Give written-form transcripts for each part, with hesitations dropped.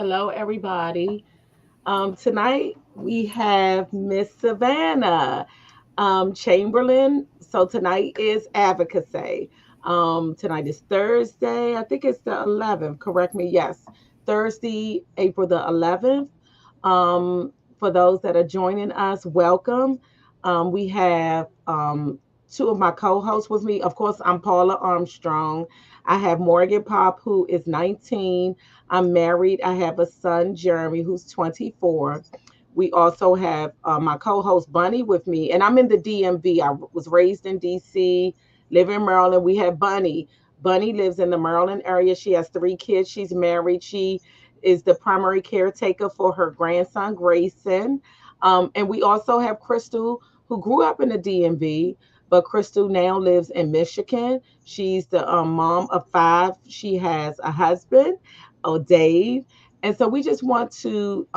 Hello, everybody. Tonight we have Miss Savannah Chamberlain. So tonight is advocacy. Tonight is Thursday. I think it's the 11th. Correct me. Yes, Thursday, April the 11th. For those that are joining us, welcome. We have two of my co-hosts with me. Of course, I'm Paula Armstrong. I have Morgan Pop, who is 19. I'm married. I have a son, Jeremy, who's 24. We also have my co-host Bunny with me, and I'm in the DMV. I was raised in DC, live in Maryland. We have Bunny. Bunny lives in the Maryland area. She has three kids. She's married. She is the primary caretaker for her grandson Grayson. And we also have Crystal, who grew up in the DMV, but Crystal now lives in Michigan. She's the mom of five. She has a husband, Dave, and so we just want to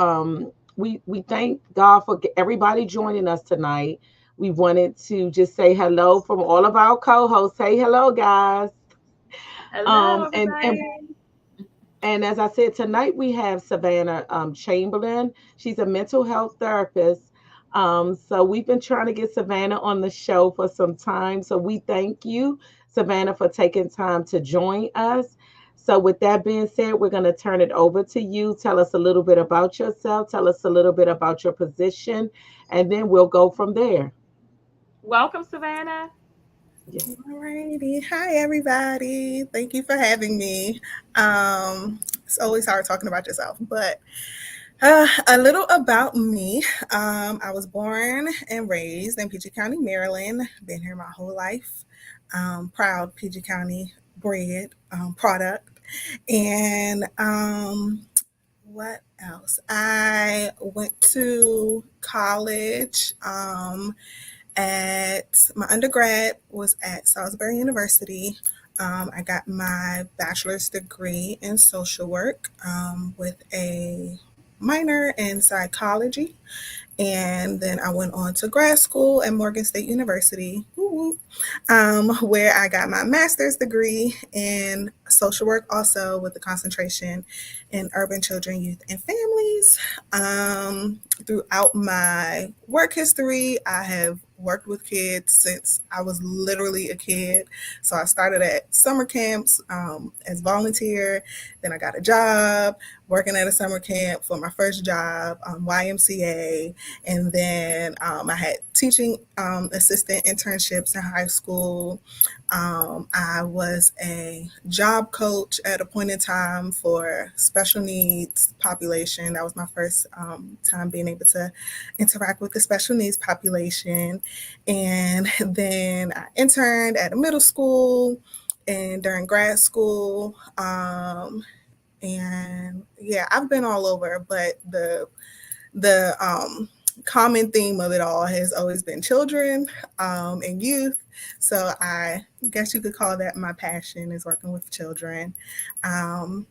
we thank God for everybody joining us tonight. We wanted to just say hello from all of our co-hosts. Say hello, guys. Hello, And everybody. and as I said, tonight we have Savannah Chamberlain. She's a mental health therapist. So we've been trying to get Savannah on the show for some time. So we thank you, Savannah, for taking time to join us. So with that being said, we're going to turn it over to you. Tell us a little bit about yourself. Tell us a little bit about your position, and then we'll go from there. Welcome, Savannah. Yeah. Alrighty. Hi, everybody. Thank you for having me. It's always hard talking about yourself, but a little about me. I was born and raised in PG County, Maryland. Been here my whole life. Proud PG County bred product. And what else? I went to college. At my undergrad was at Salisbury University. I got my bachelor's degree in social work with a minor in psychology. And then I went on to grad school at Morgan State University, where I got my master's degree in social work, also with a concentration in urban children, youth, and families. Throughout my work history, I have worked with kids since I was literally a kid. So I started at summer camps as volunteer. Then I got a job working at a summer camp for my first job, YMCA. And then I had teaching assistant internships in high school. I was a job coach at a point in time for special needs population. That was my first time being able to interact with the special needs population. And then I interned at a middle school and during grad school. And yeah, I've been all over, but the common theme of it all has always been children and youth. So I guess you could call that my passion is working with children. Um,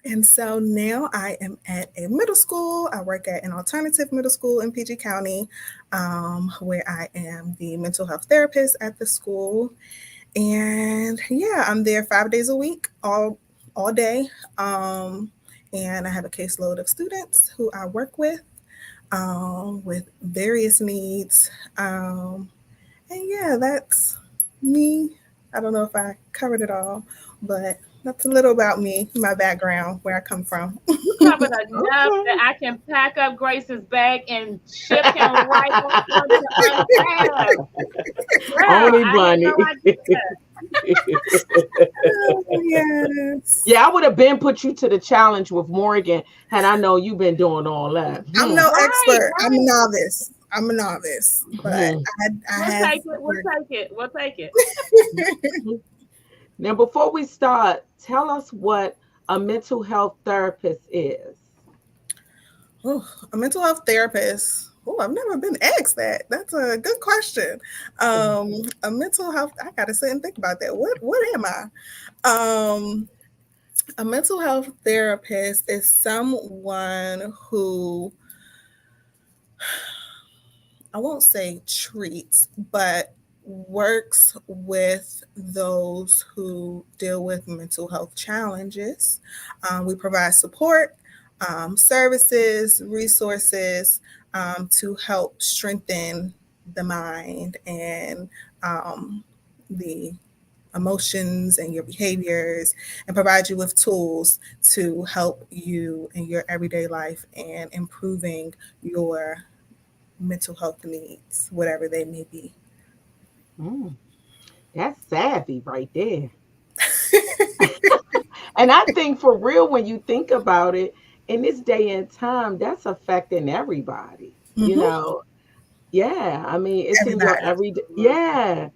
and so now I am at a middle school. I work at an alternative middle school in PG County, where I am the mental health therapist at the school. And yeah, I'm there 5 days a week, all day. And I have a caseload of students who I work with various needs. And yeah, that's me. I don't know if I covered it all, but that's a little about me, my background, where I come from. You covered enough that Okay. I can pack up Grace's bag and ship him right on to Untapped. Girl, Only I had Bunny. no idea. Oh, yes. Yeah, I would have been put you to the challenge with Morgan had I know you've been doing all that. I'm no Right, expert. I'm a right. novice. I'm a novice, but Hmm. I We'll have take it. We'll worked. take it. We'll take it. Now, before we start, tell us what a mental health therapist is. Oh, a mental health therapist. Oh, I've never been asked that. That's a good question. A mental health. I gotta sit and think about that. What am I? Um, a mental health therapist is someone who I won't say treats, but works with those who deal with mental health challenges. We provide support. services, resources to help strengthen the mind and the emotions and your behaviors, and provide you with tools to help you in your everyday life and improving your mental health needs, whatever they may be. Mm, that's savvy right there. And I think for real, when you think about it, in this day and time, that's affecting everybody. You Hmm. know, yeah. I mean, it's in your Everybody, everyday. Yeah,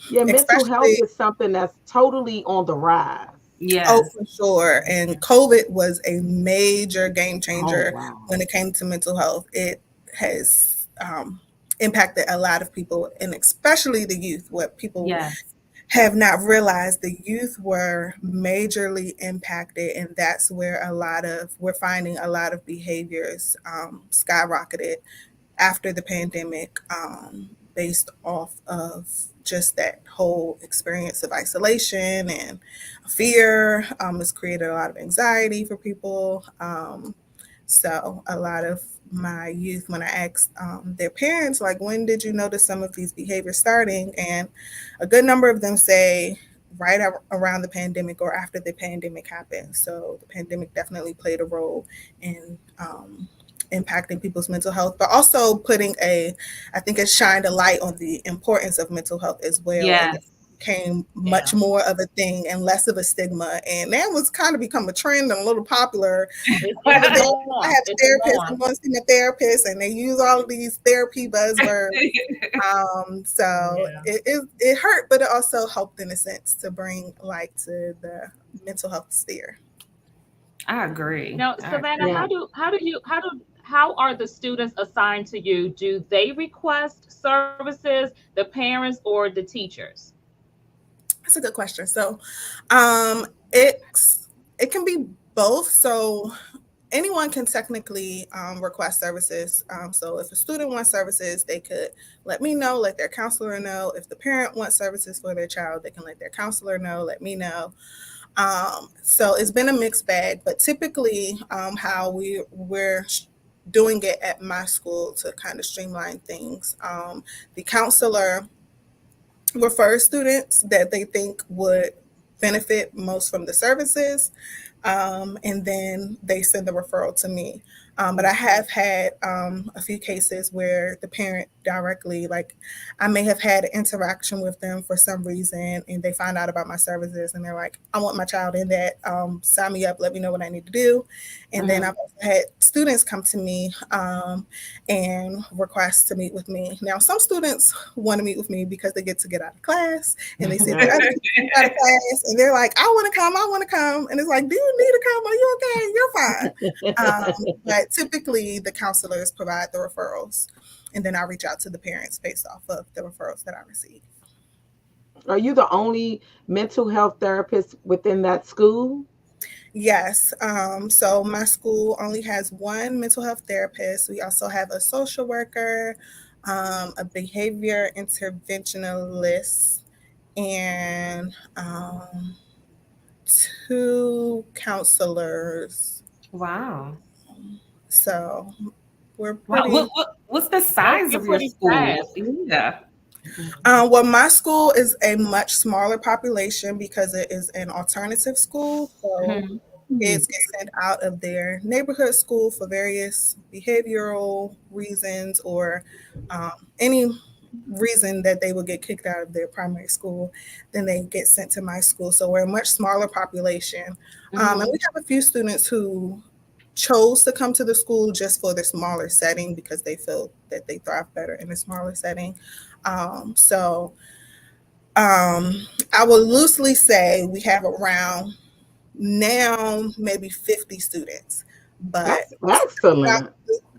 yeah. Mental health especially, is something that's totally on the rise. oh, Yes. for sure. And COVID was a major game Oh changer wow. when it came to mental health. It has impacted a lot of people, and especially the youth. What people Yes. have not realized, the youth were majorly impacted, and that's where we're finding a lot of behaviors skyrocketed after the pandemic, based off of just that whole experience of isolation and fear. It's created a lot of anxiety for people. So a lot of my youth, when I asked their parents, like, when did you notice some of these behaviors starting? And a good number of them say around the pandemic or after the pandemic happened. So the pandemic definitely played a role in impacting people's mental health, but also I think it shined a light on the importance of mental health as well. And Yes. it became much Yeah. more of a thing and less of a stigma. And that was kind of become a trend and a little popular. It's People the think, I norm. have It's a the therapist, I'm norm. going to see my therapist, and they use all of these therapy buzzwords. So Yeah. it hurt, but it also helped in a sense to bring light to the mental health sphere. I agree. Now, I Savannah, Yeah. how are the students assigned to you? Do they request services, the parents, or the teachers? That's a good question. So, it's it can be both. So anyone can technically request services. So if a student wants services, they could let me know, let their counselor know. If the parent wants services for their child, they can let their counselor know, let me know. So it's been a mixed bag, but typically, how we're doing it at my school to kind of streamline things. The counselor refer students that they think would benefit most from the services, and then they send the referral to me. But I have had a few cases where the parent directly, like, I may have had an interaction with them for some reason, and they find out about my services, and they're like, "I want my child in that. Sign me up. Let me know what I need to do." And then Mhm. I've also had students come to me and request to meet with me. Now, some students want to meet with me because they get out of class, and they see the other students out of class, and they're like, "I want to come, I want to come," and it's like, "Do you need to come? Are you okay? You're fine." But typically, the counselors provide the referrals, and then I reach out to the parents based off of the referrals that I receive. Are you the only mental health therapist within that school? Yes. So my school only has one mental health therapist. We also have a social worker, a behavior interventionalist, and two counselors. Wow. So we're Wow. pretty. What's the Oh, size you're of your pretty school? fast. Yeah. Well, my school is a much smaller population because it is an alternative school. So Mhm. kids get sent out of their neighborhood school for various behavioral reasons or any reason that they would get kicked out of their primary school. Then they get sent to my school. So we're a much smaller population. And we Mhm. have a few students who chose to come to the school just for the smaller setting because they feel that they thrive better in a smaller setting. So I would loosely say we have around now maybe 50 students, but That's throughout excellent.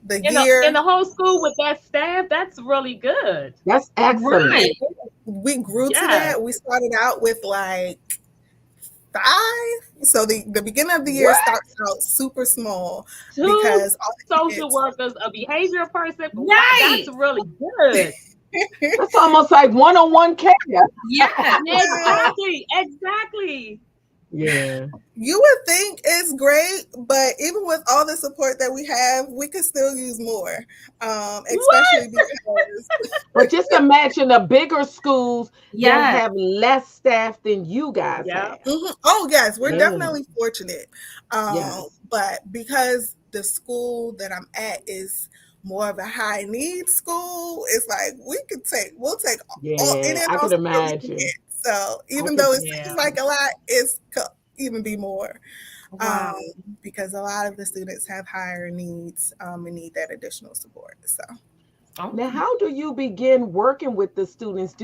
the In year the whole school with that staff, that's really good. That's excellent. Right. we grew to Yes. that. We started out with like five. So the beginning of the year What? starts out super small Two because all the social kids. workers, a behavior person. Wow, that's Right. really good. That's almost like one-on-one care. Yeah. Exactly. Exactly. Yeah. You would think it's great, but even with all the support that we have, we could still use more. What? Especially because But just imagine the bigger schools that Yeah. have less staff than you guys Yeah. have. oh yes, we're Yeah. definitely fortunate. Yes. But because the school that I'm at is more of a high need school, it's like we'll take all any Yeah. and I all can support we can imagine. get. So I even can. though it seems Yeah. like a lot, it's even be more. Wow. um, because a lot of the students have higher needs and need that additional support. So, Now, Okay. how do you begin working with the students?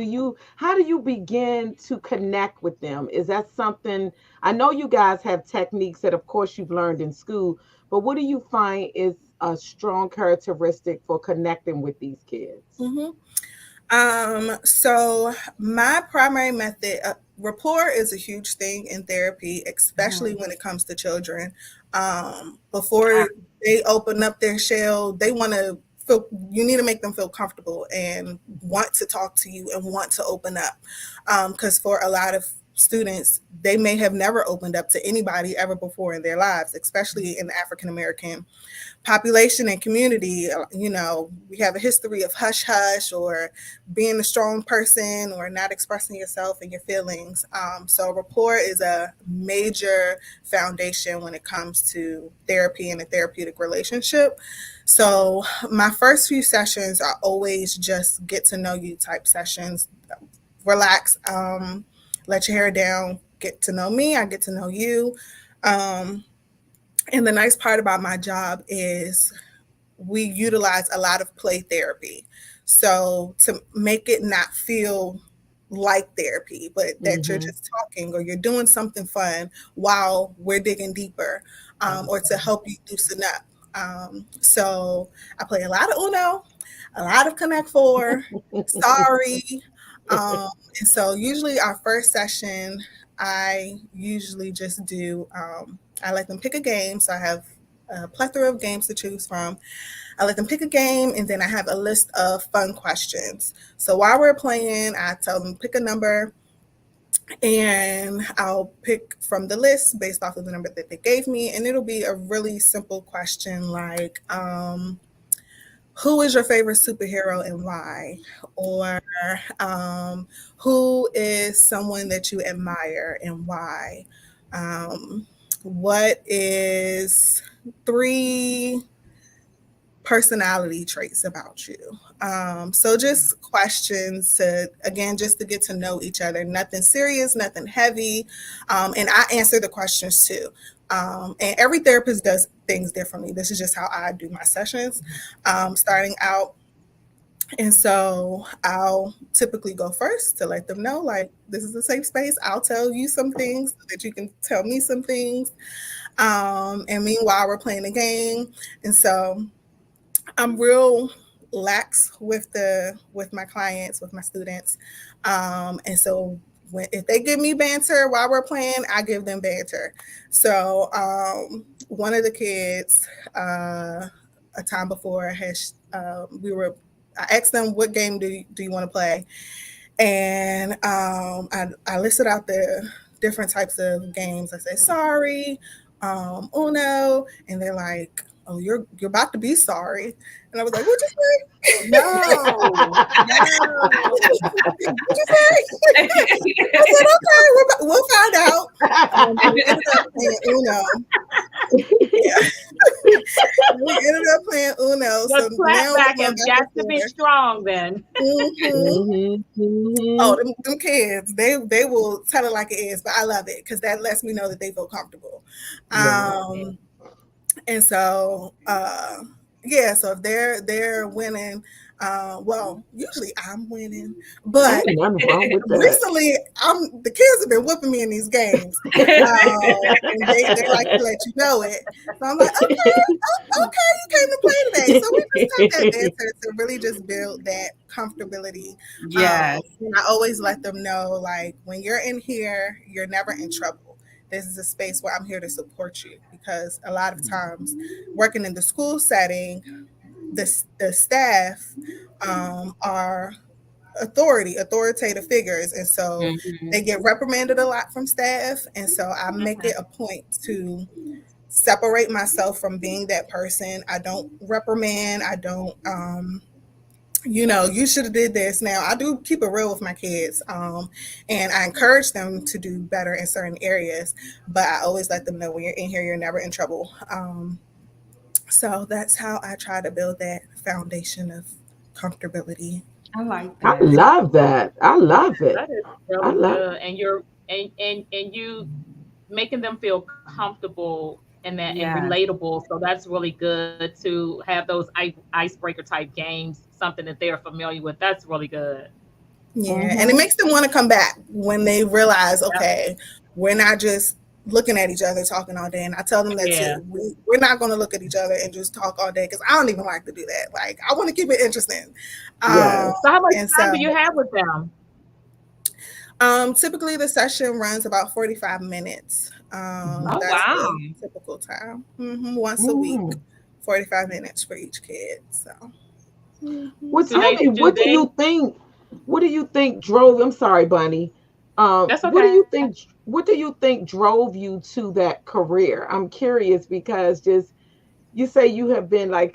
How do you begin to connect with them? Is that something, I know you guys have techniques that, of course, you've learned in school, but what do you find is a strong characteristic for connecting with these kids? mhm. So my primary method, rapport is a huge thing in therapy, especially Mhm. when it comes to children. Before they open up their shell, they want to feel, you need to make them feel comfortable and want to talk to you and want to open up. Because for a lot of students, they may have never opened up to anybody ever before in their lives, especially in the African American population and community. We have a history of hush hush or being a strong person or not expressing yourself and your feelings. So rapport is a major foundation when it comes to therapy and a therapeutic relationship. So my first few sessions are always just get to know you type sessions. Relax, let your hair down, get to know me, I get to know you. um, and the nice part about my job is we utilize a lot of play therapy. So to make it not feel like therapy, but that you're Mm-hmm. just talking or you're doing something fun while we're digging deeper, or to help you loosen up. So I play a lot of Uno, a lot of Connect Four, Sorry. Um, and so usually our first session, I usually just do, I let them pick a game. So I have a plethora of games to choose from. I let them pick a game, and then I have a list of fun questions. So while we're playing, I tell them pick a number, and I'll pick from the list based off of the number that they gave me. And it'll be a really simple question like, who is your favorite superhero and why? Or um, who is someone that you admire and why? Um, what is three personality traits about you? So just questions to, again, just to get to know each other. Nothing serious, nothing heavy. And I answer the questions too. And every therapist does things differently. This is just how I do my sessions, starting out. And so I'll typically go first to let them know, like, this is a safe space. I'll tell you some things so that you can tell me some things. And meanwhile, we're playing a game. And so I'm real lax with my clients, with my students, and so if they give me banter while we're playing, I give them banter. So one of the kids, a time before, has we were. I asked them, "What game do you want to play?" And I listed out the different types of games. I say sorry, Uno, and they're like, "Oh, you're about to be sorry." And I was like, "What'd you say? No. No. What'd you say?" I said, "Okay, we'll find out." We ended up playing Uno. Yeah, we ended up playing Uno. The So now we're clapback going has back got and to be forth. strong then. Hmm. Mhm, Oh, mhm. them kids, they will tell it like it is, but I love it because that lets me know that they feel comfortable. Right. Um, and so yeah, so if they're winning, well, usually I'm winning, but Ain't nothing wrong with that. recently the kids have been whipping me in these games. And they like to let you know it. So I'm like, okay, you came to play today. So we just have that banter to really just build that comfortability. Yes. And I always let them know, like, when you're in here, you're never in trouble. This is a space where I'm here to support you, because a lot of times working in the school setting, the staff are authoritative figures. And so Mhm. they get reprimanded a lot from staff. And so I make Okay. it a point to separate myself from being that person. I don't reprimand. I don't, you should have did this. Now I do keep it real with my kids, and I encourage them to do better in certain areas. But I always let them know when you're in here, you're never in trouble. So that's how I try to build that foundation of comfortability. I like I that. love that. I love it. That is I really love. good. And you're and you making them feel comfortable and that and Yes. relatable. So that's really good to have those icebreaker type games, something that they're familiar with. That's really good. Yeah, and it Mhm. makes them want to come back when they realize, Yep. okay, we're not just looking at each other talking all day. And I tell them that Yeah. too. We're not going to look at each other and just talk all day because I don't even like to do that. Like I want to keep it interesting. Um, Yes. So how much and time so do you have with them? typically the session runs about 45 minutes. Mhm. Oh That's wow. the typical time. Once a week, Mm. 45 minutes for each kid. So. Well, Mhm. Do tell they me, do what do they you think? What do you think drove? I'm sorry, Bunny. That's What do okay. you think? What do you think drove you to that career? I'm curious because just you say you have been like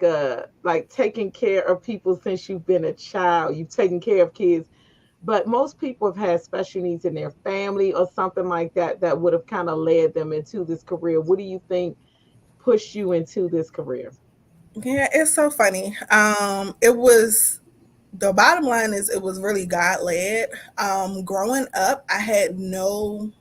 taking care of people since you've been a child. You've taken care of kids, but most people have had special needs in their family or something like that that would have kind of led them into this career. What do you think pushed you into this career? Yeah, it's so funny. It was the bottom line is it was really God led. Growing up, I had no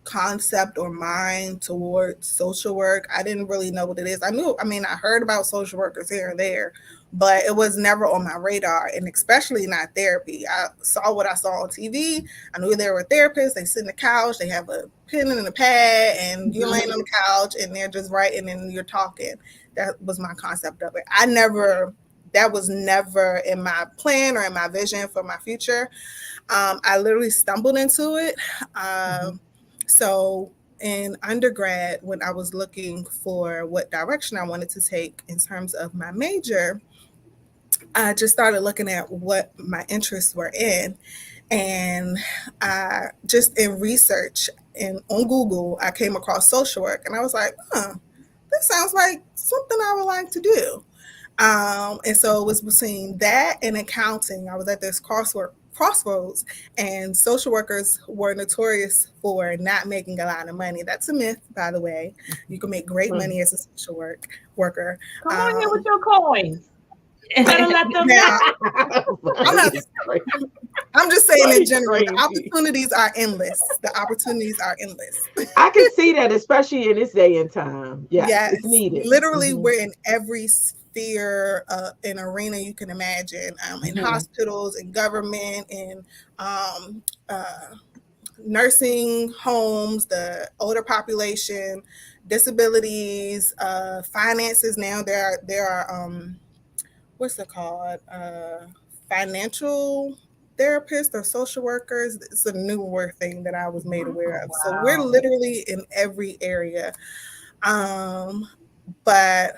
concept or mind towards social work. I didn't really know what it is. I mean, I heard about social workers here and there, but it was never on my radar, and especially not therapy. I saw what I saw on TV. I knew there were therapists. They sit in the couch, they have a pen and a pad, and you're laying on the couch and they're just writing and you're talking. That was my concept of it. That was never in my plan or in my vision for my future. I literally stumbled into it. Mhm. So in undergrad, when I was looking for what direction I wanted to take in terms of my major, I just started looking at what my interests were in. And I just in research and on Google, I came across social work and I was like, this sounds like something I would like to do. And so it was between that and accounting. I was at this crossroads, and social workers were notorious for not making a lot of money. That's a myth, by the way. You can make great Mhm. money as a worker. Come on here with Um, your coins. You better let them know. Now, I'm Bunny not. is crazy. I'm just saying in Bunny general, the crazy. opportunities are endless. The opportunities are endless. I can see that, especially in this day and time. Yes, it's Yes, needed. literally, Mhm. we're in every sphere and arena you can imagine, in Mhm. hospitals, in government, in um, uh, nursing homes, the older population, disabilities, finances. Now there are what's it called? Financial therapists or social workers. It's a newer thing that I was made aware Oh, of. So we're wow. literally in every area. Um, but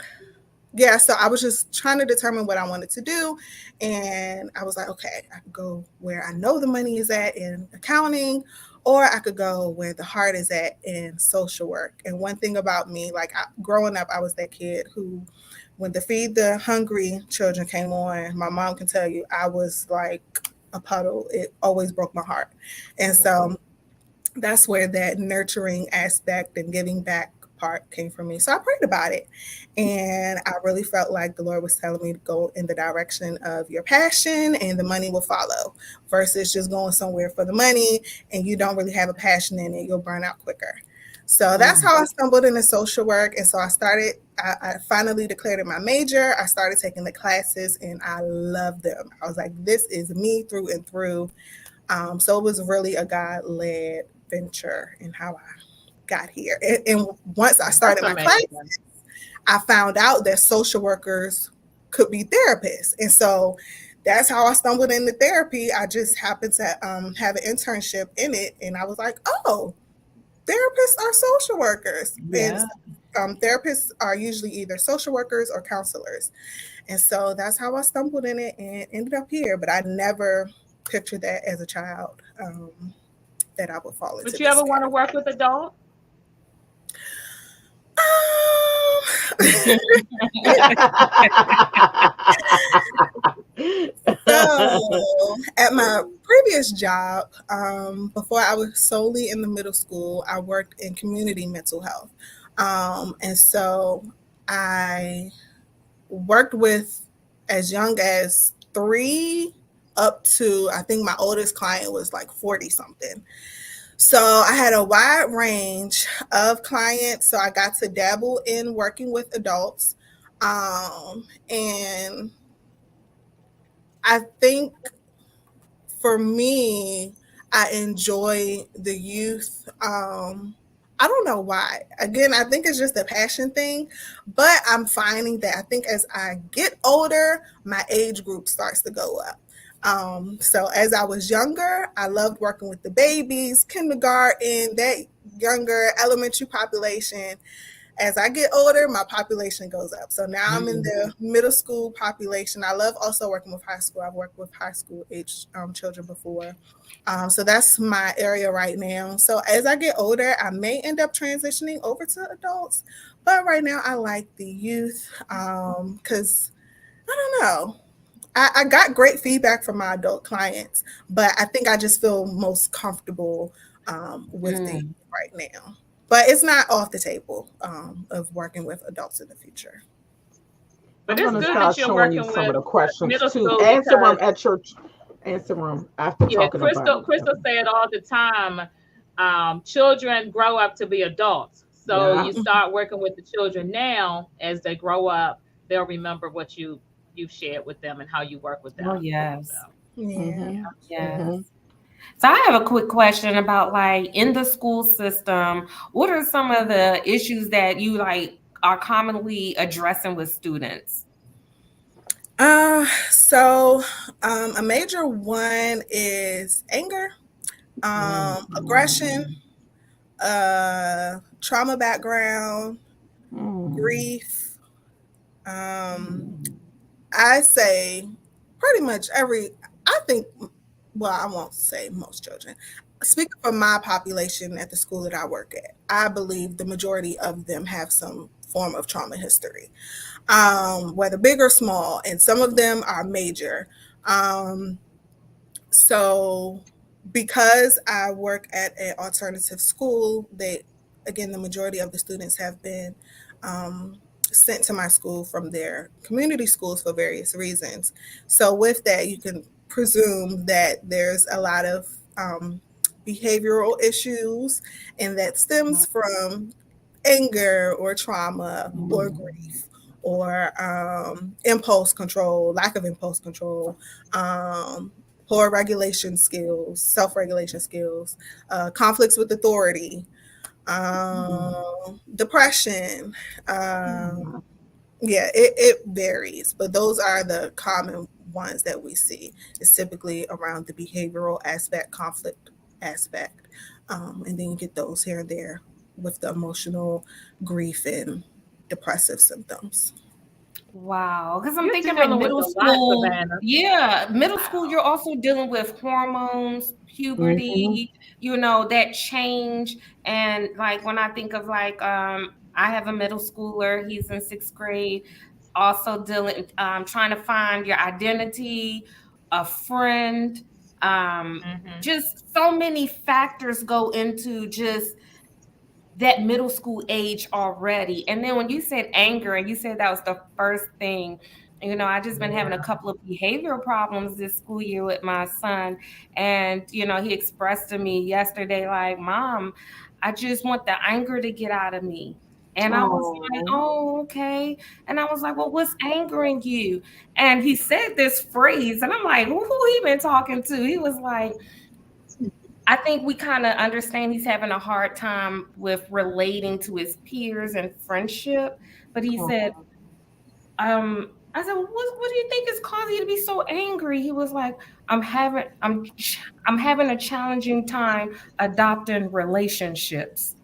yeah, so I was just trying to determine what I wanted to do. And I was like, okay, I could go where I know the money is at in accounting, or I could go where the heart is at in social work. And one thing about me, like growing up, I was that kid who, when the Feed the Hungry children came on, my mom can tell you, I was like a puddle. It always broke my heart. And Mhm. so that's where that nurturing aspect and giving back part came from me. So I prayed about it. And I really felt like the Lord was telling me to go in the direction of your passion and the money will follow versus just going somewhere for the money and you don't really have a passion in it. You'll burn out quicker. So that's Mhm. how I stumbled into social work. And so I finally declared it my major. I started taking the classes and I loved them. I was like, this is me through and through. So it was really a God led venture in how I got here. And once I That's started my class, amazing. I found out that social workers could be therapists. And so that's how I stumbled into therapy. I just happened to have an internship in it. And I was like, oh, therapists are social workers. And Yeah. therapists are usually either social workers or counselors. And so that's how I stumbled in it and ended up here. But I never picture that as a child, that I would fall into. Would you ever want to work with adults? So at my previous job, before I was solely in the middle school, I worked in community mental health. And so I worked with as young as 3 up to, I think my oldest client was like 40 something. So I had a wide range of clients. So I got to dabble in working with adults. And I think for me, I enjoy the youth. I don't know why. Again, I think it's just a passion thing, but I'm finding that I think as I get older, my age group starts to go up. So as I was younger, I loved working with the babies, kindergarten, that younger elementary population. As I get older, my population goes up. So now I'm in the middle school population. I love also working with high school. I've worked with high school age children before. So that's my area right now. So as I get older, I may end up transitioning over to adults. But right now I like the youth because I don't know. I got great feedback from my adult clients, but I think I just feel most comfortable with the youth right now. But it's not off the table of working with adults in the future. But I'm it's gonna good start that you're showing you working some of the with questions middle too. school Answer them because, at your answer them after yeah, talking about Crystal said all the time, children grow up to be adults. So Yeah. you start working with the children now. As they grow up, they'll remember what you've shared with them and how you work with them. Oh, yes. So, Yeah. Mhm. Yes. Mhm. So I have a quick question about like in the school system, what are some of the issues that you like are commonly addressing with students? So a major one is anger, aggression, trauma background, grief. I say pretty much I think, well, I won't say most children. Speaking for my population at the school that I work at, I believe the majority of them have some form of trauma history, whether big or small, and some of them are major. So because I work at an alternative school, the majority of the students have been sent to my school from their community schools for various reasons. So with that, you can presume that there's a lot of behavioral issues, and that stems from anger or trauma or grief or impulse control, lack of impulse control, poor regulation skills, self-regulation skills, conflicts with authority, depression. Yeah, it varies, but those are the common ones that we see. It's typically around the behavioral aspect, conflict aspect, and then you get those here and there with the emotional grief and depressive symptoms. Wow, because I'm you're thinking like dealing with middle a lot, school. Savannah. Yeah, middle school, Wow. you're also dealing with hormones, puberty, that change. And like when I think of like, I have a middle schooler, he's in 6th grade, also dealing, trying to find your identity, a friend, just so many factors go into just that middle school age already. And then when you said anger and you said that was the first thing, I just been having a couple of behavioral problems this school year with my son. And, he expressed to me yesterday, like, Mom, I just want the anger to get out of me. And I was like, oh, okay. And I was like, well, what's angering you? And he said this phrase, and I'm like, who he been talking to? He was like, I think we kind of understand he's having a hard time with relating to his peers and friendship. But he said, I said, well, what do you think is causing you to be so angry? He was like, I'm having a challenging time adopting relationships.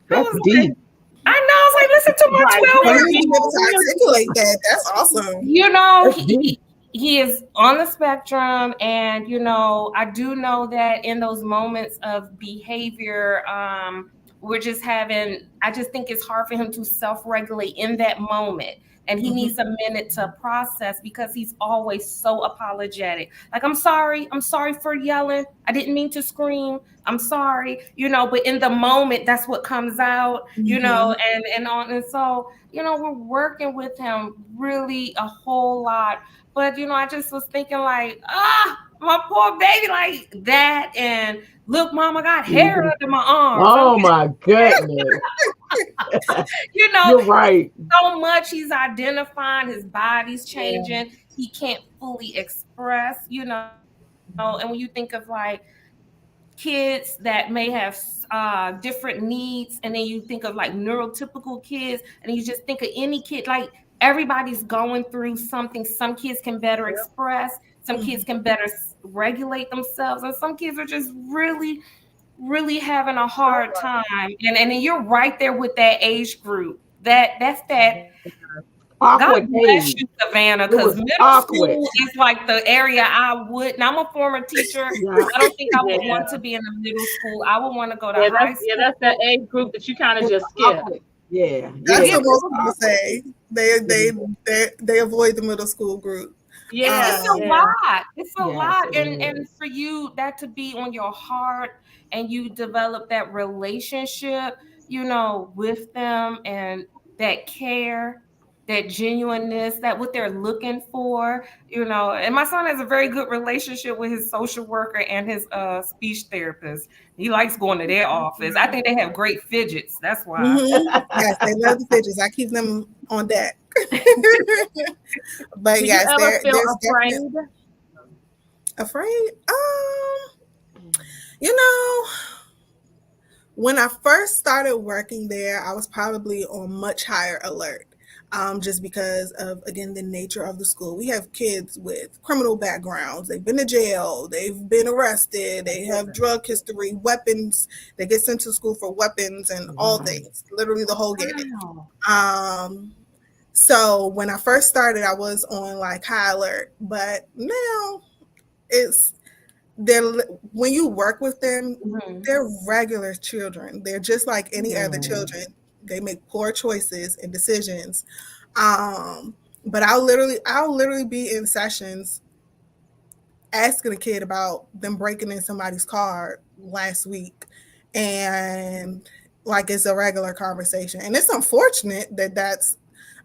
That's deep. I know. I was like, listen to my 12-year-old. To articulate that. That's awesome. he is on the spectrum, and I do know that in those moments of behavior, we're just having I just think it's hard for him to self-regulate in that moment, and he needs a minute to process because he's always so apologetic. Like, I'm sorry for yelling, I didn't mean to scream, I'm sorry, but in the moment that's what comes out, and so we're working with him really a whole lot. But I just was thinking like, my poor baby, like that. And look, mama got hair under my arms. Oh my goodness. You're right. So much he's identifying, his body's changing. Yeah. He can't fully express, and when you think of like kids that may have different needs, and then you think of like neurotypical kids, and you just think of any kid, like everybody's going through something. Some kids can better express, some kids can better regulate themselves, and some kids are just really, really having a hard time. And then you're right there with that age group. That's that. Awkward. God bless you, Savannah, because middle school is like the area I would. Now, I'm a former teacher. Yeah. I don't think I would want to be in the middle school. I would want to go to high school. Yeah, that's that age group that you kind of just skip. Yeah, that's what most people say. They avoid the middle school group. Yeah, it's a lot. It's a lot, and for you that to be on your heart, and you develop that relationship, with them, and that care, that genuineness, that what they're looking for, and my son has a very good relationship with his social worker and his speech therapist. He likes going to their office. I think they have great fidgets. That's why. Yes, they love the fidgets. I keep them on deck. But do yes, you ever feel afraid? Afraid? When I first started working there, I was probably on much higher alert. Just because of, again, the nature of the school. We have kids with criminal backgrounds. They've been to jail. They've been arrested. They have drug history, weapons. They get sent to school for weapons and all things, literally the whole gamut. So when I first started, I was on like high alert, but now when you work with them, they're regular children. They're just like any other children. They make poor choices and decisions. But I'll literally be in sessions asking a kid about them breaking in somebody's car last week. And like, it's a regular conversation. And it's unfortunate that that's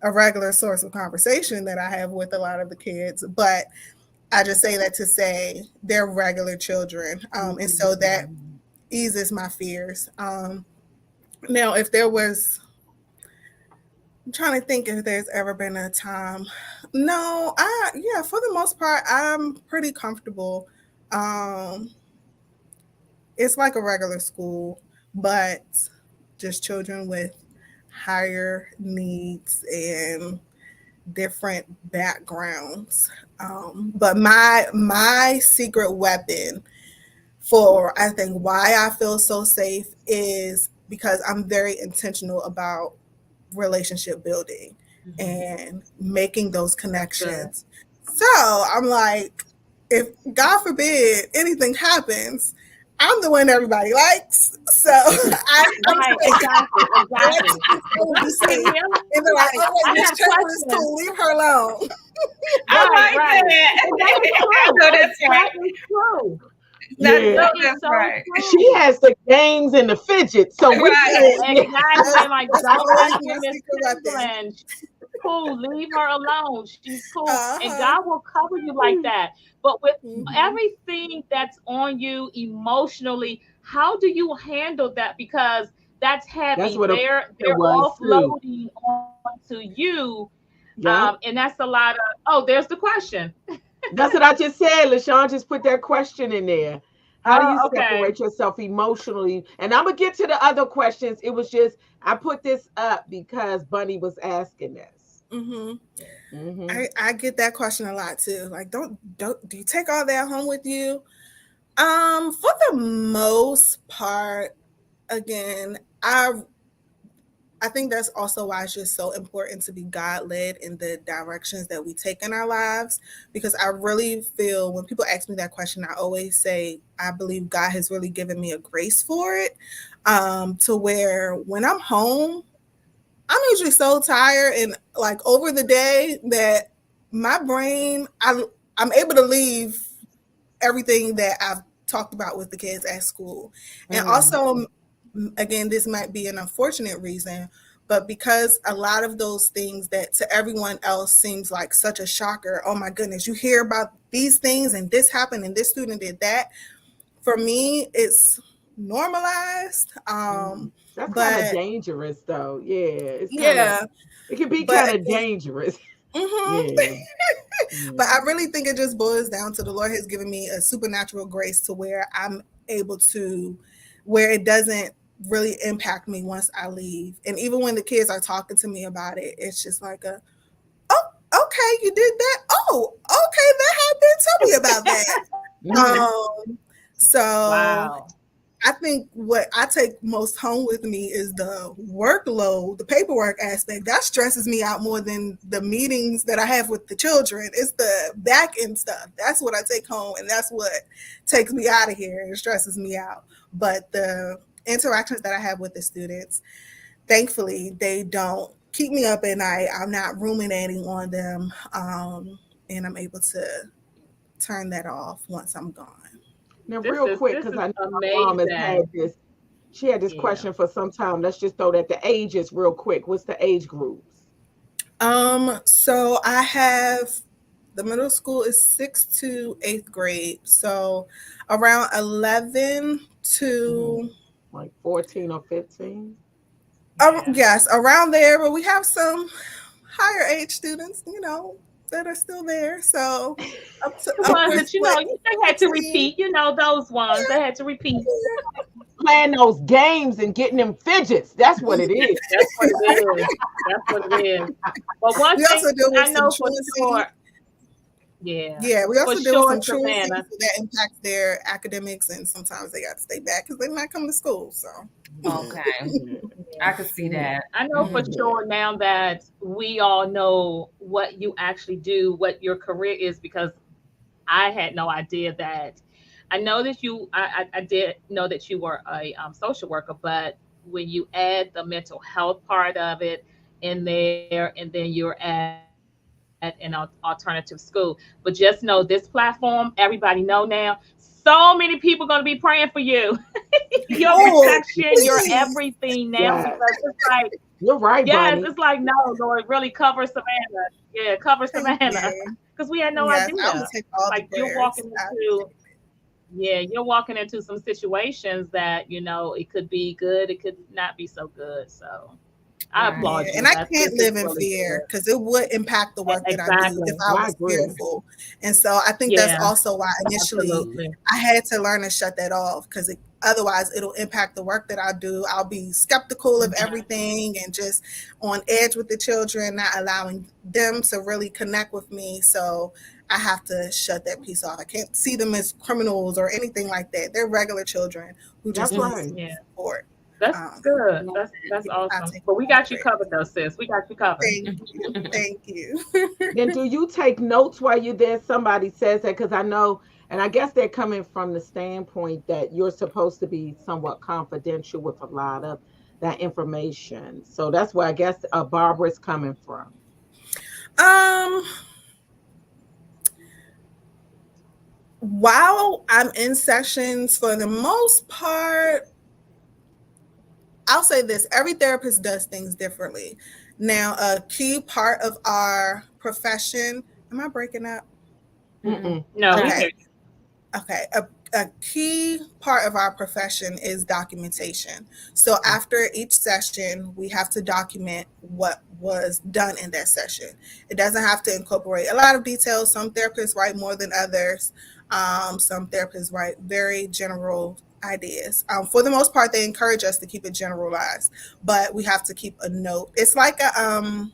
a regular source of conversation that I have with a lot of the kids. But I just say that to say they're regular children. And so that eases my fears. Now, if there was, I'm trying to think if there's ever been a time. No, for the most part, I'm pretty comfortable. It's like a regular school, but just children with higher needs and different backgrounds. But my secret weapon for, I think, why I feel so safe is because I'm very intentional about relationship building and making those connections. So I'm like, if God forbid anything happens, I'm the one everybody likes. So leave her alone. I like that. That's right. That's so right. She has the games and the fidgets, so we exactly like cool. Leave her alone. She's cool, and God will cover you like that. But with everything that's on you emotionally, how do you handle that? Because that's heavy. That's they're offloading onto you, and that's a lot of. Oh, there's the question. That's what I just said. LaShawn just put that question in there. How do you separate yourself emotionally? And I'm going to get to the other questions. It was just, I put this up because Bunny was asking this. I get that question a lot too. Like, do you take all that home with you? For the most part, again, I think that's also why it's just so important to be God led in the directions that we take in our lives. Because I really feel when people ask me that question, I always say, I believe God has really given me a grace for it. To where when I'm home, I'm usually so tired and like over the day that my brain, I'm able to leave everything that I've talked about with the kids at school. And also, again, this might be an unfortunate reason, but because a lot of those things that to everyone else seems like such a shocker, oh my goodness, you hear about these things and this happened and this student did that. For me, it's normalized. That's but kind of dangerous, though. Yeah, it's yeah, it can be but kind of dangerous. Yeah. But I really think it just boils down to the Lord has given me a supernatural grace to where I'm able to, where it doesn't really impact me once I leave. And even when the kids are talking to me about it, it's just like oh, okay, you did that. Oh, okay, that happened. Tell me about that. So Wow. I think what I take most home with me is the workload, the paperwork aspect. That stresses me out more than the meetings that I have with the children. It's the back end stuff. That's what I take home, and that's what takes me out of here and stresses me out. But the interactions that I have with the students, thankfully, they don't keep me up at night. I'm not ruminating on them, and I'm able to turn that off once I'm gone. Now, real quick, because I know my mom has had this. She had this question for some time. Let's just throw that the ages real quick. What's the age groups? So I have the middle school is 6th to 8th grade. So around 11 to like 14 or 15. Yes, around there. But we have some higher age students, that are still there. So up to the ones that they had to repeat, those ones they had to repeat. Playing those games and getting them fidgets. That's what it is. That's what it is. That's what it is. But one thing I know for sure. Yeah, we also deal with some truancy that impacts their academics, and sometimes they got to stay back because they're not coming to school. So okay, I can see that. I know for sure now that we all know what you actually do, what your career is, because I had no idea that. I know that I did know that you were a social worker, but when you add the mental health part of it in there, and then you're at an alternative school. But just know this platform, everybody know now, so many people going to be praying for you. Your protection, your everything now, because it's like, you're right, yes, it's like, no, Lord, really cover Savannah. Yeah, cover Savannah. Because we had no idea. Like you're walking into some situations that, it could be good, it could not be so good. So I applaud you. And I can't live in fear because it would impact the work that I do if I was fearful. And so I think that's also why initially I had to learn to shut that off, because otherwise it'll impact the work that I do. I'll be skeptical of everything and just on edge with the children, not allowing them to really connect with me. So I have to shut that piece off. I can't see them as criminals or anything like that. They're regular children who just need support. That's good. That's awesome. But we got you covered though, sis. We got you covered. Thank you. And do you take notes while you're there? Somebody says that, because I know, and I guess they're coming from the standpoint that you're supposed to be somewhat confidential with a lot of that information. So that's where I guess Barbara's coming from. While I'm in sessions, for the most part, I'll say this, every therapist does things differently. Now, a key part of our profession, am I breaking up? No. Okay. A key part of our profession is documentation. So after each session, we have to document what was done in that session. It doesn't have to incorporate a lot of details. Some therapists write more than others. Some therapists write very general ideas. For the most part, they encourage us to keep it generalized, but we have to keep a note. It's like how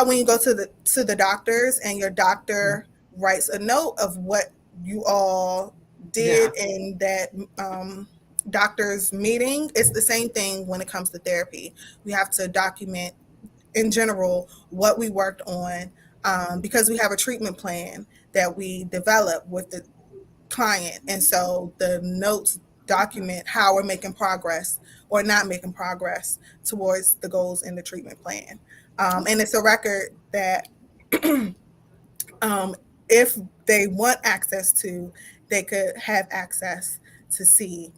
when you go to the doctors and your doctor writes a note of what you all did and that doctor's meeting, it's the same thing when it comes to therapy. We have to document in general what we worked on, because we have a treatment plan that we develop with the client. And so the notes document how we're making progress or not making progress towards the goals in the treatment plan. And it's a record that if they want access to, they could have access to see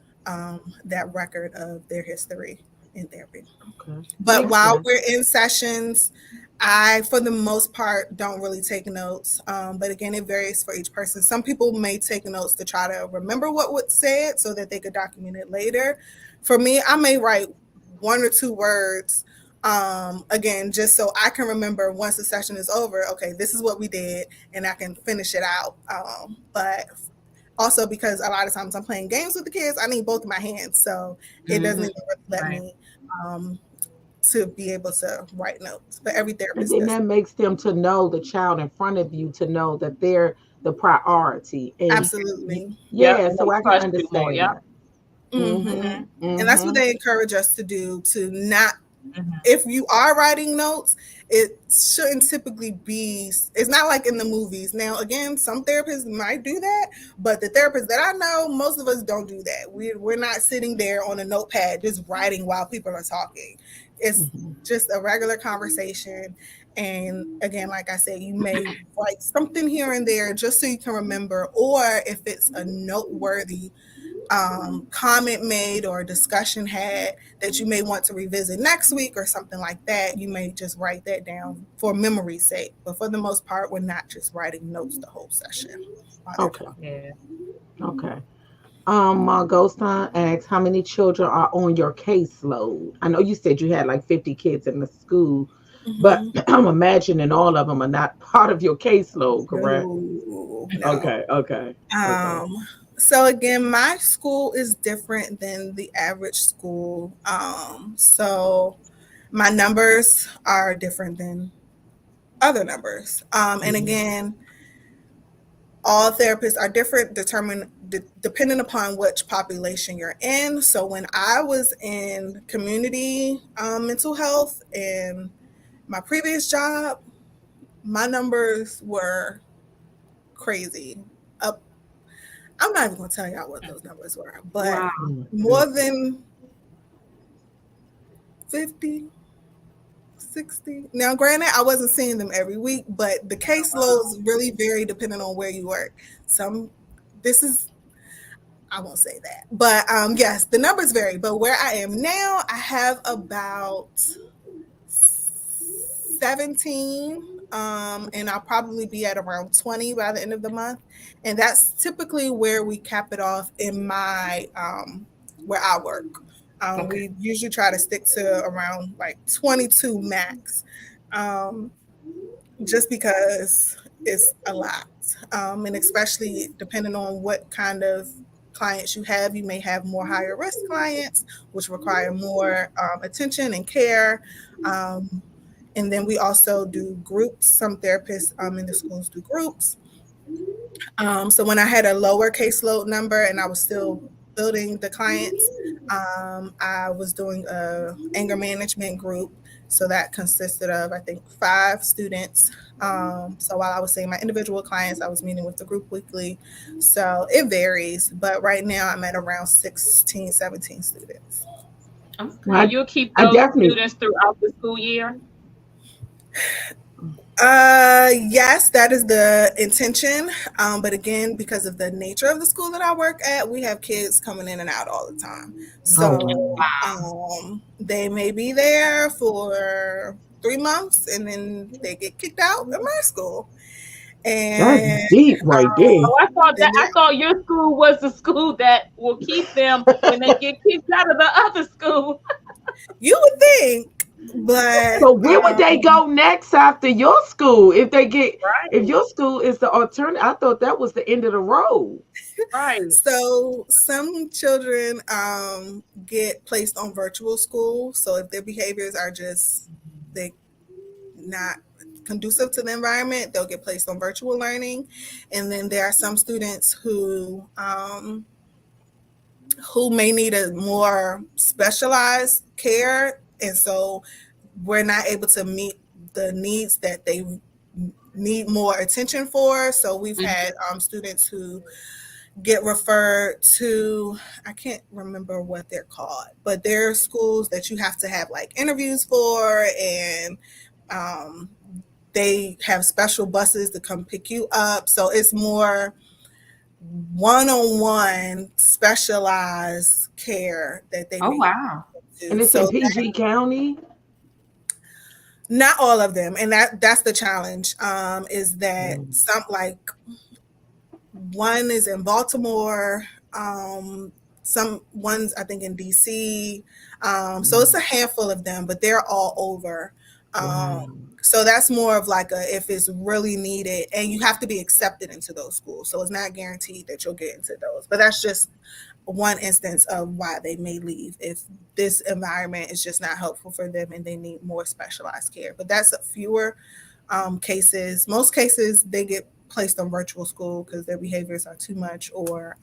that record of their history in therapy. Okay. But Makes while sense. we're in sessions, I, for the most part, don't really take notes. But again, it varies for each person. Some people may take notes to try to remember what was said so that they could document it later. For me, I may write 1 or 2 words, again, just so I can remember once the session is over, okay, this is what we did, and I can finish it out. But also because a lot of times I'm playing games with the kids, I need both of my hands. So it doesn't even really let me to be able to write notes. But every And therapist then does. that makes them to know the child in front of you, to know that they're the priority. And Absolutely. yeah, and so they I can trust you more. understand Yep. that. Mm-hmm. And that's what Mm-hmm. they encourage us to do, to not, Mhm. if you are writing notes, it shouldn't typically be, it's not like in the movies. Now, again, some therapists might do that, but the therapists that I know, most of us don't do that. We're not sitting there on a notepad just writing while people are talking. It's Mm-hmm. just a regular conversation. And again, like I said, you may write something here and there just so you can remember, or if it's a noteworthy comment made or discussion had that you may want to revisit next week or something like that, you may just write that down for memory's sake. But for the most part, we're not just writing notes the whole session while they're Okay. talking. Yeah. Okay. Ghostan asks, how many children are on your caseload? I know you said you had like 50 kids in the school, but Mm-hmm. I'm imagining all of them are not part of your caseload, correct? No. Okay, okay, okay. Um, so again, my school is different than the average school. So my numbers are different than other numbers. And Mhm. again, all therapists are different, depending upon which population you're in. So when I was in community mental health in my previous job, my numbers were crazy. Up, I'm not even going to tell y'all what those numbers were, but Wow. Oh my more goodness. than 50, 60. Now, granted, I wasn't seeing them every week, but the caseloads really vary depending on where you work. Some, this is, I won't say that, but yes, the numbers vary. But where I am now, I have about 17, and I'll probably be at around 20 by the end of the month. And that's typically where we cap it off in my where I work. Okay. We usually try to stick to around like 22 max, um, just because it's a lot. And especially depending on what kind of clients you have, you may have more higher risk clients, which require more attention and care. Um, and then we also do groups. Some therapists in the schools do groups. So when I had a lower caseload number and I was still building the clients, I was doing a anger management group. So that consisted of, I think, 5 students. So while I was seeing my individual clients, I was meeting with the group weekly. So it varies, but right now I'm at around 16, 17 students. Okay. Well, And you'll keep I those definitely. students throughout the school year. Yes, that is the intention. But again, because of the nature of the school that I work at, we have kids coming in and out all the time. Oh So wow, they may be there for 3 months and then they get kicked out of my school. that's And deep right there. Oh, then I thought your school was the school that will keep them when they get kicked out of the other school. you would think, but So where would they go next after your school if they get, if Right, your school is the alternative? I thought that was the end of the road. right. so some children get placed on virtual school. So if their behaviors are just they not conducive to the environment, they'll get placed on virtual learning. And then there are some students who who may need a more specialized care, and so we're not able to meet the needs that they need more attention for. So we've had students who get referred to, I can't remember what they're called, but they're schools that you have to have like interviews for, and they have special buses to come pick you up. So it's more one-on-one specialized care that they Oh, wow. do. And it's So in PG County? Not all of them. And that's the challenge, is that some, like, one is in Baltimore, some ones I think in DC. So it's a handful of them, but they're all over. So that's more of like if it's really needed, and you have to be accepted into those schools. So it's not guaranteed that you'll get into those, but that's just one instance of why they may leave, if this environment is just not helpful for them and they need more specialized care. But that's fewer cases. Most cases they get placed on virtual school because their behaviors are too much, or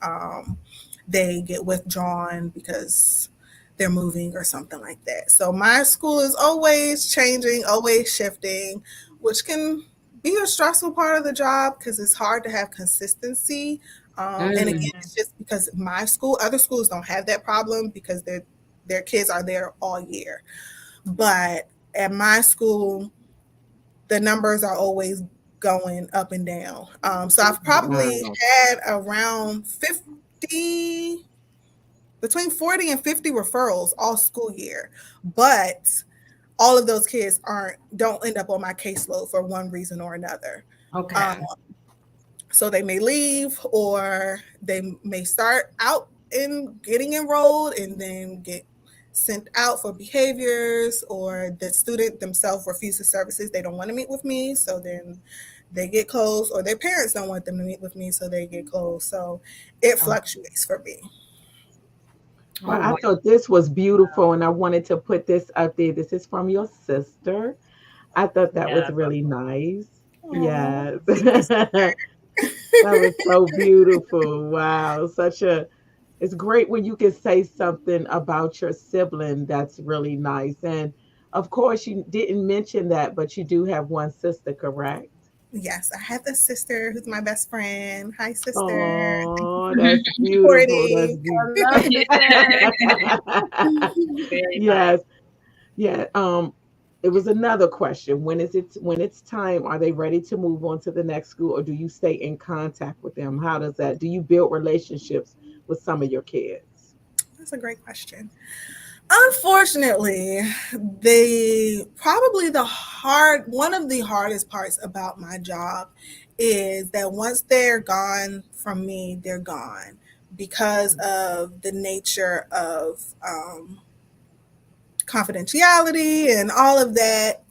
they get withdrawn because they're moving or something like that. So my school is always changing, always shifting, which can be a stressful part of the job because it's hard to have consistency. And again, it's just because my school, other schools don't have that problem because their kids are there all year. But at my school, the numbers are always going up and down. So I've probably had around between 40 and 50 referrals all school year, but all of those kids don't end up on my caseload for one reason or another. Okay. So they may leave, or they may start out in getting enrolled and then get sent out for behaviors, or the student themselves refuses services. They don't want to meet with me, so then they get closed, or their parents don't want them to meet with me, so they get closed. So it fluctuates for me. Well, I thought this was beautiful, and I wanted to put this up there. This is from your sister. I thought that was really nice. Yes. That was so beautiful. Wow. It's great when you can say something about your sibling that's really nice. And of course, you didn't mention that, but you do have one sister, correct? Yes, I have a sister who's my best friend. Hi, sister. Oh, that's beautiful. That's beautiful. Yes. Yeah. It was another question. When it's time, are they ready to move on to the next school, or do you stay in contact with them? How does that? Do you build relationships with some of your kids? That's a great question. Unfortunately, one of the hardest parts about my job is that once they're gone from me, they're gone because of the nature of confidentiality and all of that.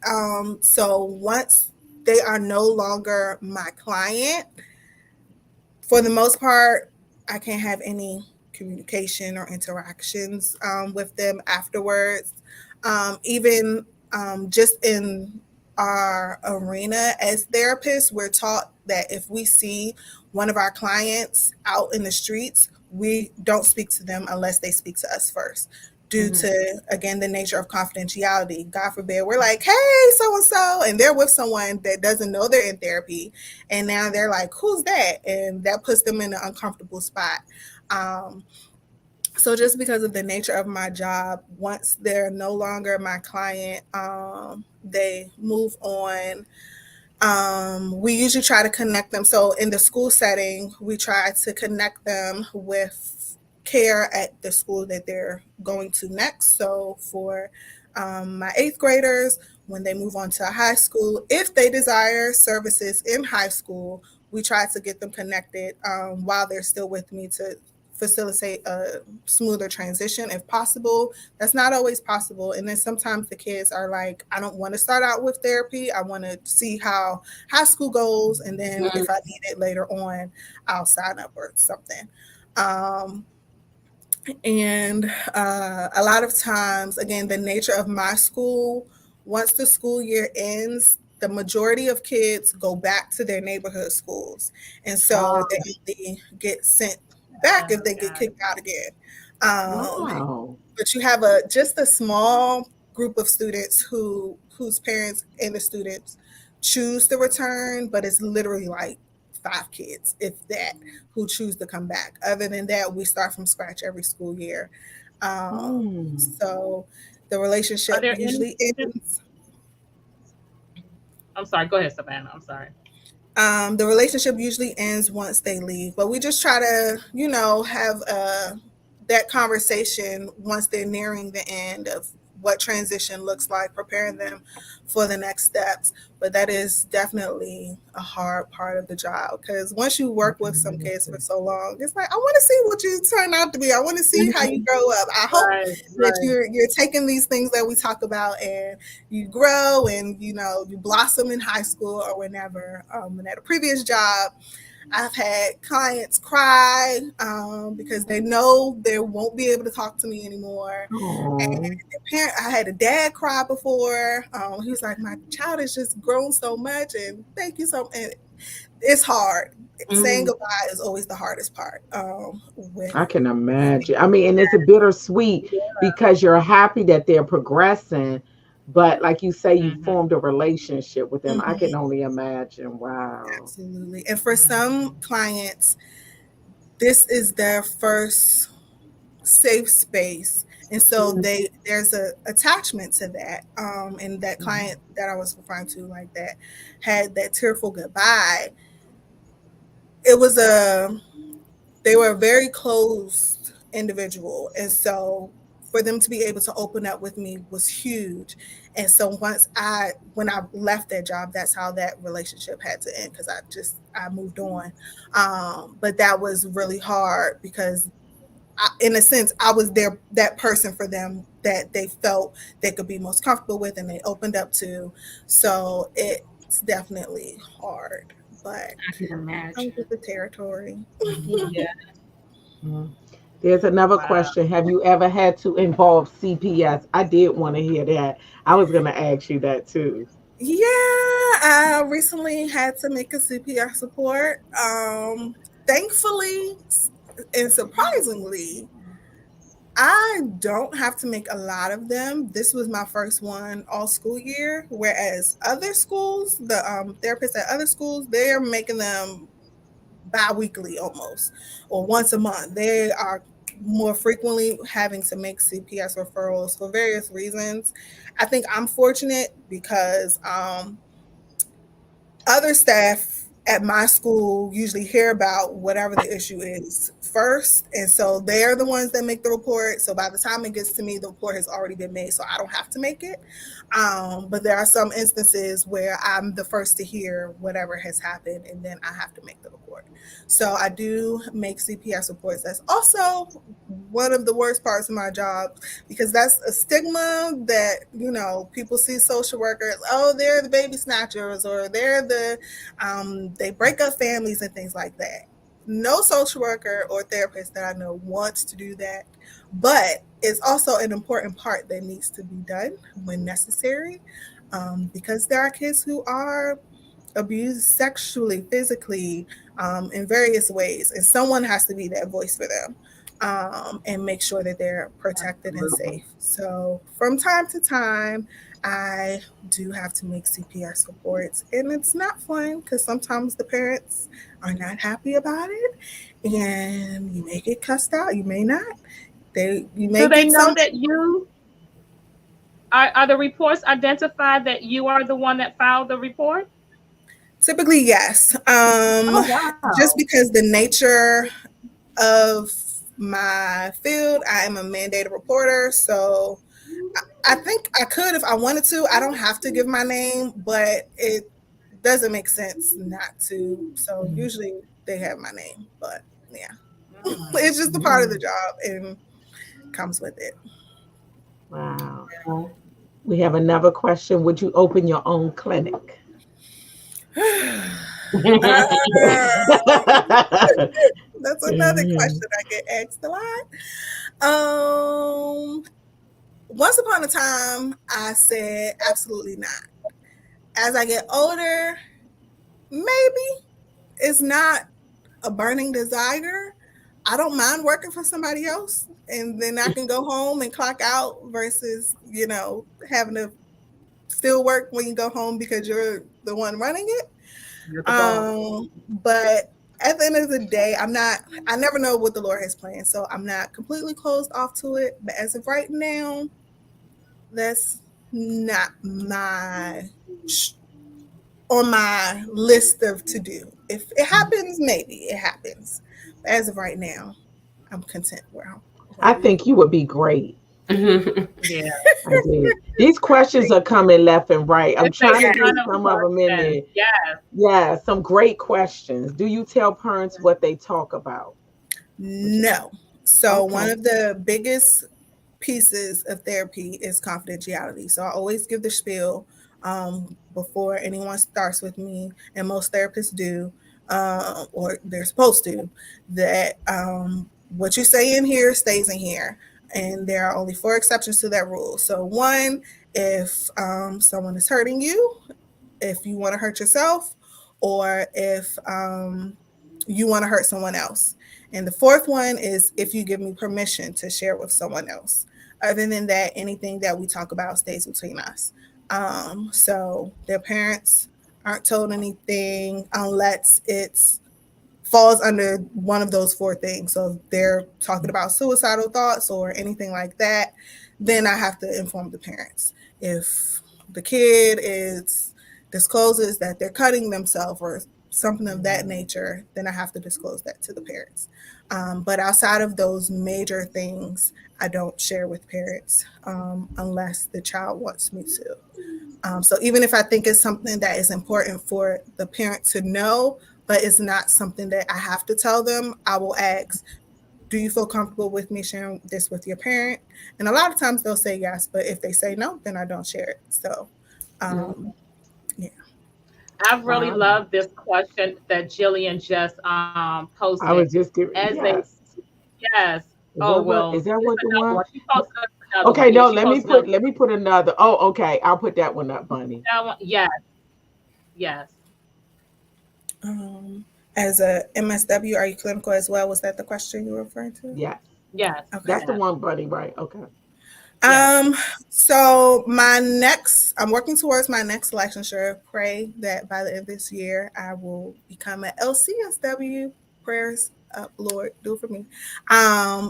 So once they are no longer my client, for the most part, I can't have any communication or interactions with them afterwards. Even just in our arena as therapists, we're taught that if we see one of our clients out in the streets, we don't speak to them unless they speak to us first, due to, again, the nature of confidentiality. God forbid, we're like, hey, so-and-so, and they're with someone that doesn't know they're in therapy, and now they're like, who's that? And that puts them in an uncomfortable spot. So just because of the nature of my job, once they're no longer my client, they move on. We usually try to connect them. So in the school setting, we try to connect them with care at the school that they're going to next. So for my 8th graders, when they move on to high school, if they desire services in high school, we try to get them connected while they're still with me to facilitate a smoother transition if possible. That's not always possible. And then sometimes the kids are like, I don't want to start out with therapy. I want to see how high school goes. And then if I need it later on, I'll sign up or something. And a lot of times, again, the nature of my school, once the school year ends, the majority of kids go back to their neighborhood schools. And so they get sent back if they get kicked out again. Wow. But you have just a small group of students whose parents and the students choose to return, but it's literally like 5 kids, if that, who choose to come back. Other than that, we start from scratch every school year. So the Are relationship there any usually ends. I'm sorry, go ahead, Savannah. I'm sorry. The relationship usually ends once they leave, but we just try to, have that conversation once they're nearing the end of what transition looks like, preparing them for the next steps. But that is definitely a hard part of the job, because once you work with some kids for so long, it's like, I want to see what you turn out to be. I want to see how you grow up. I hope that you're taking these things that we talk about and you grow and you blossom in high school or whenever. And at a previous job, I've had clients cry because they know they won't be able to talk to me anymore. And I had a dad cry before. He was like, my child has just grown so much, and thank you so much. And it's hard. Saying goodbye is always the hardest part. I can imagine. I mean, and it's a bittersweet because you're happy that they're progressing, but like you say, you formed a relationship with them. I can only imagine. Wow. Absolutely. And for some clients, this is their first safe space. And so there's a attachment to that. And that client that I was referring to, like that had that tearful goodbye. They were a very closed individual. And so for them to be able to open up with me was huge. And so when I left that job, that's how that relationship had to end, because I moved on. But that was really hard because in a sense, I was that person for them that they felt they could be most comfortable with and they opened up to. So it's definitely hard, but I can imagine. with the territory. Yeah. There's another question. Have you ever had to involve CPS? I did want to hear that. I was going to ask you that too. Yeah, I recently had to make a CPS report. Thankfully and surprisingly, I don't have to make a lot of them. This was my first one all school year, whereas other schools, the therapists at other schools, they're making them bi-weekly almost, or once a month. They are more frequently having to make CPS referrals for various reasons. I think I'm fortunate because other staff at my school usually hear about whatever the issue is first. And so they're the ones that make the report. So by the time it gets to me, the report has already been made, so I don't have to make it. But there are some instances where I'm the first to hear whatever has happened, and then I have to make the report. So I do make CPS reports. That's also one of the worst parts of my job, because that's a stigma that, people see social workers, oh, they're the baby snatchers, or they break up families and things like that. No social worker or therapist that I know wants to do that, but it's also an important part that needs to be done when necessary, because there are kids who are abused sexually, physically, in various ways, and someone has to be that voice for them. And make sure that they're protected and safe. So from time to time, I do have to make CPS reports, and it's not fun because sometimes the parents are not happy about it, and you may get cussed out. You may not. You may. Do they know that you are the reports identified that you are the one that filed the report? Typically, yes. Just because the nature of my field, I am a mandated reporter, so I think I could if I wanted to. I don't have to give my name, but it doesn't make sense not to. So usually they have my name, but yeah, it's just a part of the job and comes with it. Wow. We have another question. Would you open your own clinic? That's another question I get asked a lot. Once upon a time, I said absolutely not. As I get older, maybe. It's not a burning desire. I don't mind working for somebody else. and then I can go home and clock out versus, having to still work when you go home because you're the one running it. But at the end of the day, I never know what the Lord has planned. So I'm not completely closed off to it. But as of right now, that's not on my list of to do. If it happens, maybe it happens. But as of right now, I'm content where I'm. I think you would be great. Yeah. I did. These questions are coming left and right. I'm trying to get some of them in there. Yes. Yeah, some great questions. Do you tell parents what they talk about? No. So one of the biggest pieces of therapy is confidentiality. So I always give the spiel before anyone starts with me, and most therapists do, or they're supposed to, that what you say in here stays in here. And there are only 4 exceptions to that rule. So 1, if someone is hurting you, if you want to hurt yourself, or if you want to hurt someone else. And the 4th one is if you give me permission to share with someone else. Other than that, anything that we talk about stays between us. So their parents aren't told anything unless it's falls under one of those 4 things. So if they're talking about suicidal thoughts or anything like that, then I have to inform the parents. If the kid discloses that they're cutting themselves or something of that nature, then I have to disclose that to the parents. But outside of those major things, I don't share with parents unless the child wants me to. So even if I think it's something that is important for the parent to know, but it's not something that I have to tell them, I will ask, do you feel comfortable with me sharing this with your parent? And a lot of times they'll say yes, but if they say no, then I don't share it. So, yeah. I really love this question that Jillian just posted. I was just giving, yes. Is that what the one? She posted another okay, one. no, let me put another. Oh, okay. I'll put that one up, Bunny. That one, yes. Yes. As a MSW, are you clinical as well? Was that the question you were referring to? Yes. Yes. Okay. That's the one, Bunny, right? Okay. So I'm working towards my next licensure. Pray that by the end of this year, I will become an LCSW. Prayers up, Lord, do it for me.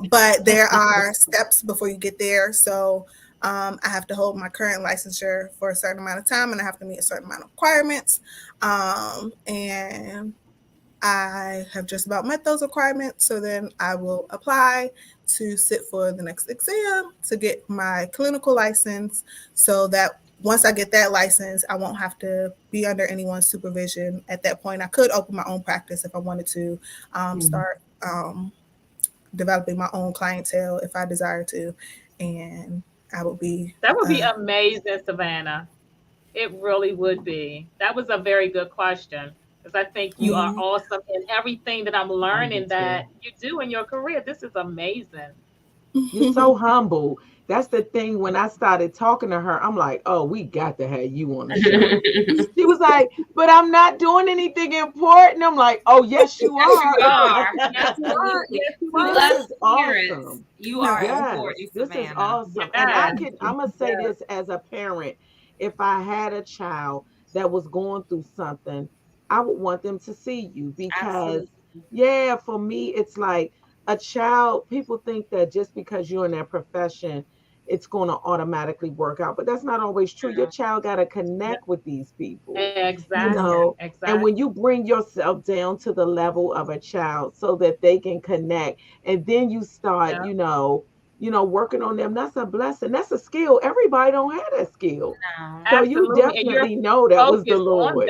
But there are steps before you get there. So I have to hold my current licensure for a certain amount of time, and I have to meet a certain amount of requirements. And I have just about met those requirements. So then I will apply to sit for the next exam to get my clinical license, so that once I get that license, I won't have to be under anyone's supervision. At that point, I could open my own practice if I wanted to, start developing my own clientele if I desire to. And that would be amazing, Savannah. It really would be. That was a very good question, because I think you are awesome in everything that I'm learning that you do in your career. This is amazing. You're so humble. That's the thing. When I started talking to her, I'm like, oh, we got to have you on the show. She was like, but I'm not doing anything important. I'm like, oh, yes, you are. This is awesome. You are important. This is awesome. And I'm going to say this as a parent. If I had a child that was going through something, I would want them to see you, because for me, it's like a child, people think that just because you're in that profession, it's going to automatically work out, but that's not always true. Your child got to connect with these people. Exactly. And when you bring yourself down to the level of a child so that they can connect, and then you start, working on them, that's a blessing. That's a skill. Everybody don't have that skill. No. So you definitely know that was the Lord.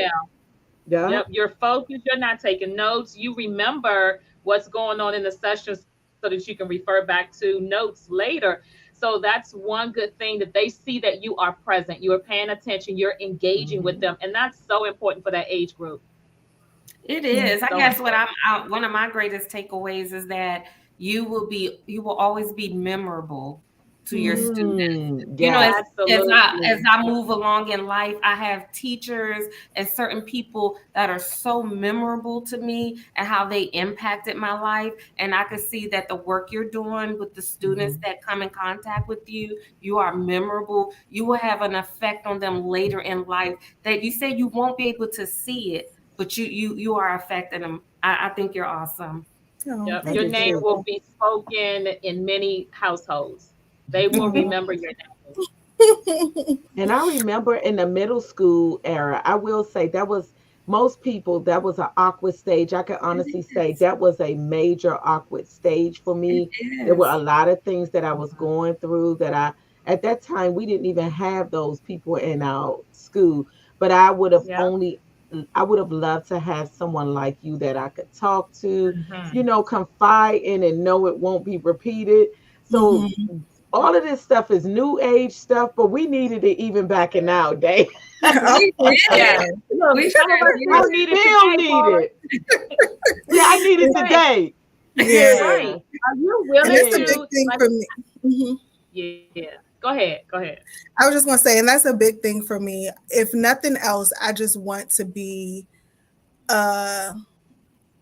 Yeah. You're focused. You're not taking notes. You remember what's going on in the sessions so that you can refer back to notes later. So that's one good thing, that they see that you are present, you are paying attention, you're engaging with them. And that's so important for that age group. It is. I guess one of my greatest takeaways is that you will always be memorable to your students. You know, Yes. as I move along in life, I have teachers and certain people that are so memorable to me and how they impacted my life. And I could see that the work you're doing with the students that come in contact with you, you are memorable. You will have an effect on them later in life that you say you won't be able to see it, but you are affecting them. I think you're awesome. Oh, Your name will be spoken in many households. They will remember your name. And I remember in the middle school era, I will say that was most people, that was an awkward stage. I can honestly say that was a major awkward stage for me. There were a lot of things that I was going through that at that time, we didn't even have those people in our school, but I would have I would have loved to have someone like you that I could talk to, confide in and know it won't be repeated. So all of this stuff is new age stuff, but we needed it even back in our day. We still need it. Yeah, I need it today. Yeah. Right. Are you willing and that's to? a big thing for me. Yeah. Go ahead. I was just going to say, and that's a big thing for me. If nothing else, I just want to be a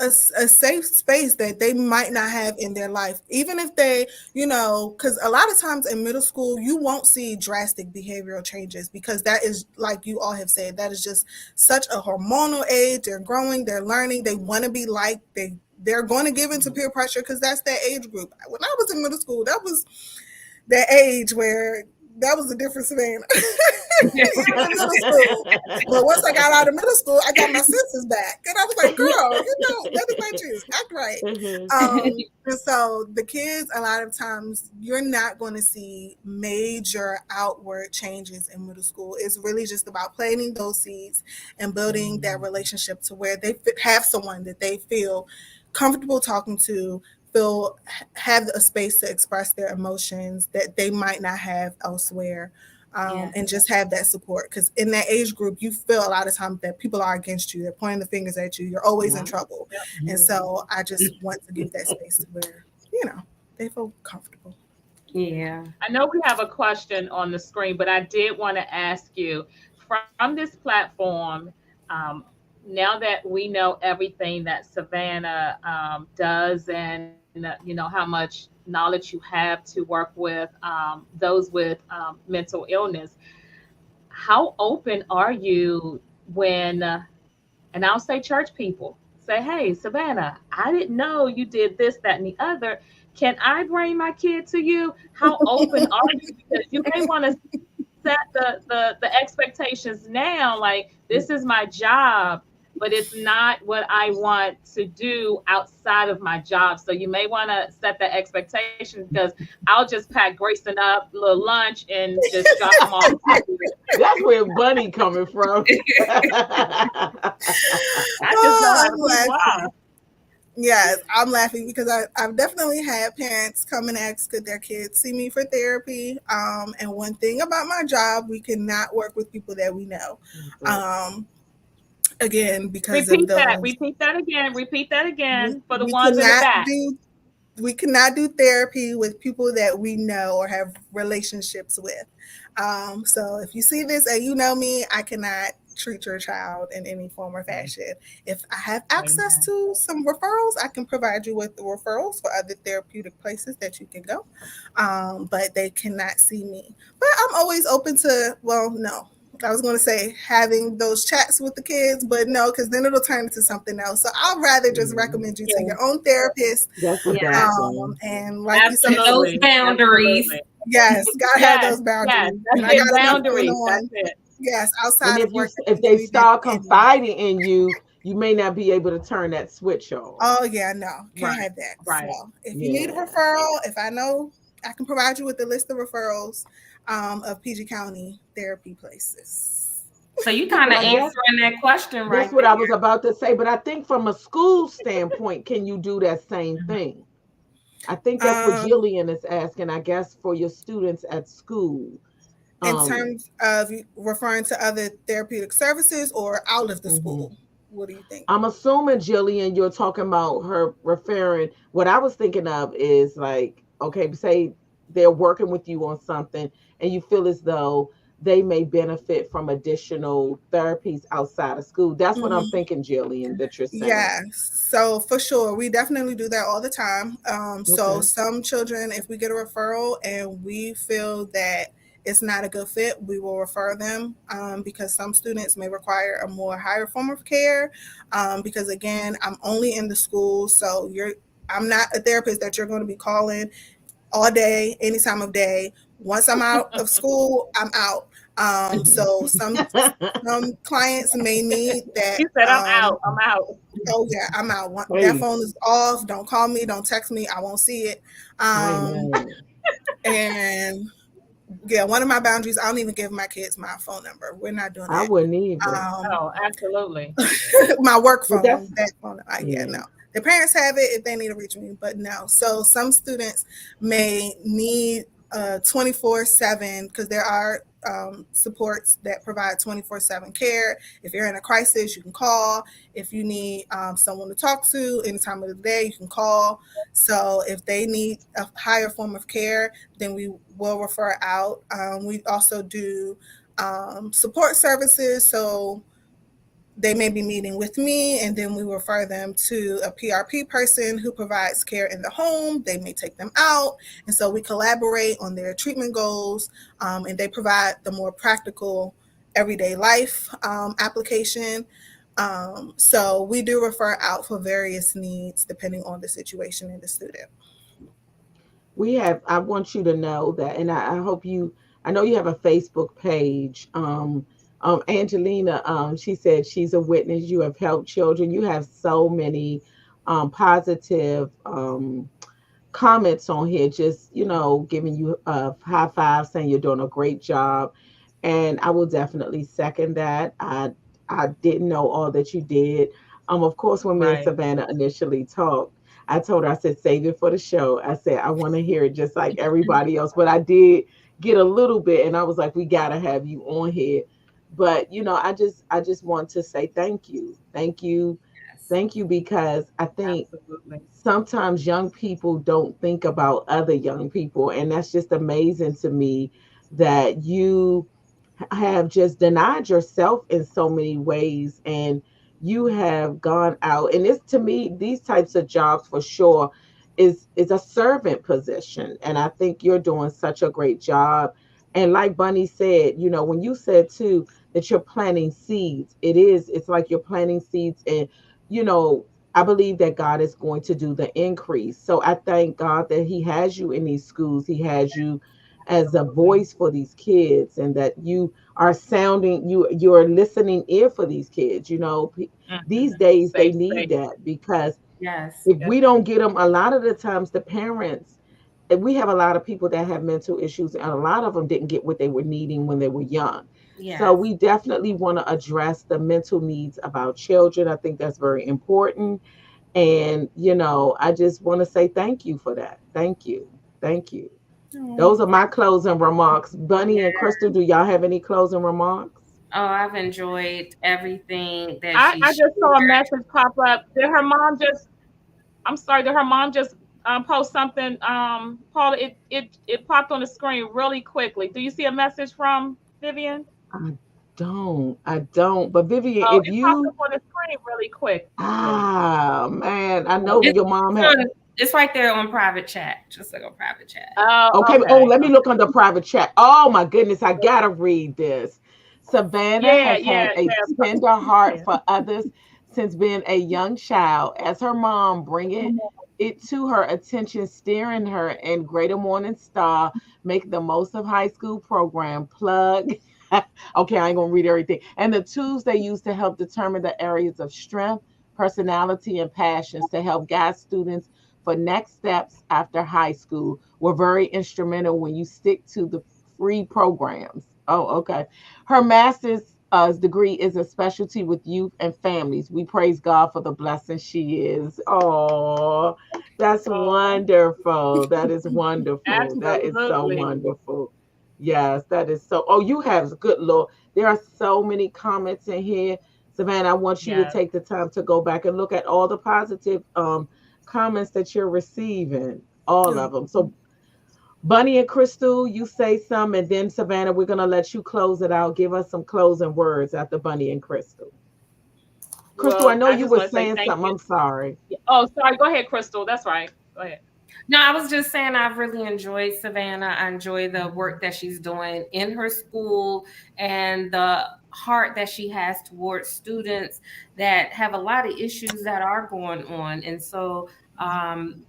safe space that they might not have in their life, even if they, because a lot of times in middle school, you won't see drastic behavioral changes because that is, like you all have said, that is just such a hormonal age. They're growing, they're learning, they want to be liked, they're going to give into peer pressure because that's their age group. When I was in middle school, that was that age where that was a different Savannah. Middle school. But once I got out of middle school, I got my senses back. And I was like, girl, that is my truth. Act right. And so the kids, a lot of times, you're not going to see major outward changes in middle school. It's really just about planting those seeds and building that relationship to where they have someone that they feel comfortable talking to, have a space to express their emotions that they might not have elsewhere, and just have that support. Because in that age group, you feel a lot of times that people are against you. They're pointing the fingers at you. You're always in trouble. And so I just want to give that space to where, they feel comfortable. Yeah. I know we have a question on the screen, but I did want to ask you from this platform, now that we know everything that Savannah does and how much knowledge you have to work with those with mental illness, how open are you when, and I'll say church people, say, hey, Savannah, I didn't know you did this, that, and the other. Can I bring my kid to you? How open are you? Because you may want to set the expectations now, like, this is my job, but it's not what I want to do outside of my job. So you may want to set the expectation, because I'll just pack Grayson up a little lunch and just drop him off. That's where Bunny coming from. I just know why. Yes, I'm laughing because I've definitely had parents come and ask, could their kids see me for therapy? And one thing about my job, we cannot work with people that we know. Again, because repeat that again for the ones in the back. We cannot do therapy with people that we know or have relationships with. So if you see this and you know me, I cannot treat your child in any form or fashion. If I have access to some referrals, I can provide you with the referrals for other therapeutic places that you can go. But they cannot see me. But I'm always open to, no. I was going to say having those chats with the kids, but no, because then it'll turn into something else. So I'll rather just recommend you to your own therapist. And like you said, those boundaries. Yes, gotta have those boundaries. That's boundaries. That's it. Yes, outside of work. If they start confiding in you, you may not be able to turn that switch on. Oh yeah, no, can't have that. Right. So if you need a referral, if I know, I can provide you with a list of referrals of PG County therapy places. So you kind of answering that question, right? That's what I was about to say. But I think from a school standpoint, can you do that same thing? I think that's what Jillian is asking, I guess, for your students at school. In terms of referring to other therapeutic services or out of the school, what do you think? I'm assuming, Jillian, you're talking about her referring. What I was thinking of is like, okay, say they're working with you on something and you feel as though they may benefit from additional therapies outside of school. That's what I'm thinking, Jillian, that you're saying. Yes. So for sure, we definitely do that all the time. So Okay. some children, if we get a referral and we feel that it's not a good fit, we will refer them because some students may require a more higher form of care. Because again, I'm only in the school, so I'm not a therapist that you're going to be calling all day, any time of day. Once I'm out of school, I'm out. So some clients may need that. She said, I'm out. I'm out. Oh yeah, I'm out. That Hey. phone is off. Don't call me. Don't text me. I won't see it. And yeah, one of my boundaries, I don't even give my kids my phone number. We're not doing that. I wouldn't either. Oh, absolutely. My work phone, Well, that phone. No. The parents have it if they need to reach me, but no. So some students may need 24/7 because there are supports that provide 24/7 care. If you're in a crisis, you can call. If you need someone to talk to any time of the day, you can call. So if they need a higher form of care, then we will refer out. We also do support services. So they may be meeting with me and then we refer them to a PRP person who provides care in the home. They may take them out. And so we collaborate on their treatment goals and they provide the more practical everyday life application. So we do refer out for various needs depending on the situation and the student. I want you to know that, and I know you have a Facebook page. Angelina, she said she's a witness. You have helped children. You have so many positive comments on here, just, giving you a high five, saying you're doing a great job. And I will definitely second that. I didn't know all that you did. Of course, when me and Savannah initially talked, I told her, I said, save it for the show. I said, I want to hear it just like everybody else. But I did get a little bit, and I was like, we got to have you on here. But, I just want to say thank you. Thank you. Yes. Thank you, because I think sometimes young people don't think about other young people. And that's just amazing to me that you have just denied yourself in so many ways, and you have gone out. And it's, to me, these types of jobs for sure is a servant position. And I think you're doing such a great job. And like Bunny said, when you said too that you're planting seeds, it's like you're planting seeds. And, I believe that God is going to do the increase. So I thank God that He has you in these schools. He has you as a voice for these kids, and that you are you're listening ear for these kids. These days they need that, because if we don't get them, a lot of the times the parents, we have a lot of people that have mental issues, and a lot of them didn't get what they were needing when they were young. So we definitely want to address the mental needs of our children. I think that's very important. And, I just want to say thank you for that. Thank you. Thank you. Those are my closing remarks. Bunny and Crystal, do y'all have any closing remarks? Oh, I've enjoyed everything that I just saw a message pop up. Did her mom just post something? Paula, it popped on the screen really quickly. Do you see a message from Vivian? I don't. But Vivian, if you popped up on the screen really quick. Man, I know your mom had. It's right there on private chat. Just like on private chat. Okay. Oh, let me look on the private chat. Oh my goodness, I gotta read this. Savannah has had a tender heart for others since being a young child. As her mom, bringing it to her attention, steering her in Greater Morning Star, make the most of high school program. Plug. Okay, I ain't gonna read everything. And the tools they use to help determine the areas of strength, personality, and passions to help guide students for next steps after high school were very instrumental when you stick to the free programs. Oh, okay. Her master's degree is a specialty with youth and families. We praise God for the blessing she is. Oh, that's wonderful. That is wonderful. That is so wonderful. Yes, that is so. Oh, you have, good Lord. There are so many comments in here. Savannah, I want you to take the time to go back and look at all the positive comments that you're receiving, all of them. So Bunny and Crystal, you say some, and then Savannah, we're gonna let you close it out. Give us some closing words after Bunny and Crystal. Crystal, I Well, know I you just were want to say saying thank something. you. I'm sorry. Oh, sorry. Go ahead, Crystal. That's right. Go ahead. No, I was just saying I've really enjoyed Savannah. I enjoy the work that she's doing in her school and the heart that she has towards students that have a lot of issues that are going on. And so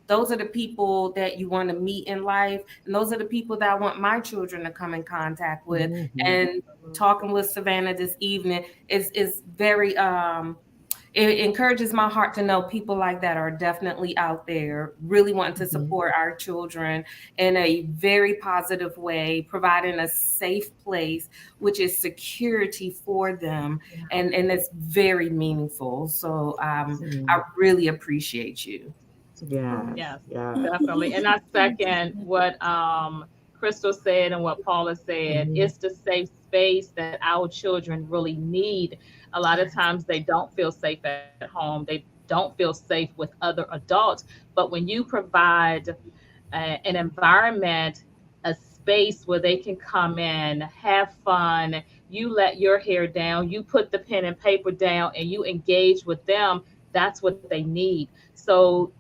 those are the people that you want to meet in life. And those are the people that I want my children to come in contact with. Mm-hmm. And talking with Savannah this evening is very it encourages my heart to know people like that are definitely out there really wanting to support our children in a very positive way, providing a safe place, which is security for them. And it's very meaningful. So I really appreciate you. Yes. Definitely. And I second what Crystal said and what Paula said. It's the safe space that our children really need. A lot of times they don't feel safe at home. They don't feel safe with other adults. But when you provide an environment, a space where they can come in, have fun, you let your hair down, you put the pen and paper down, and you engage with them, that's what they need. So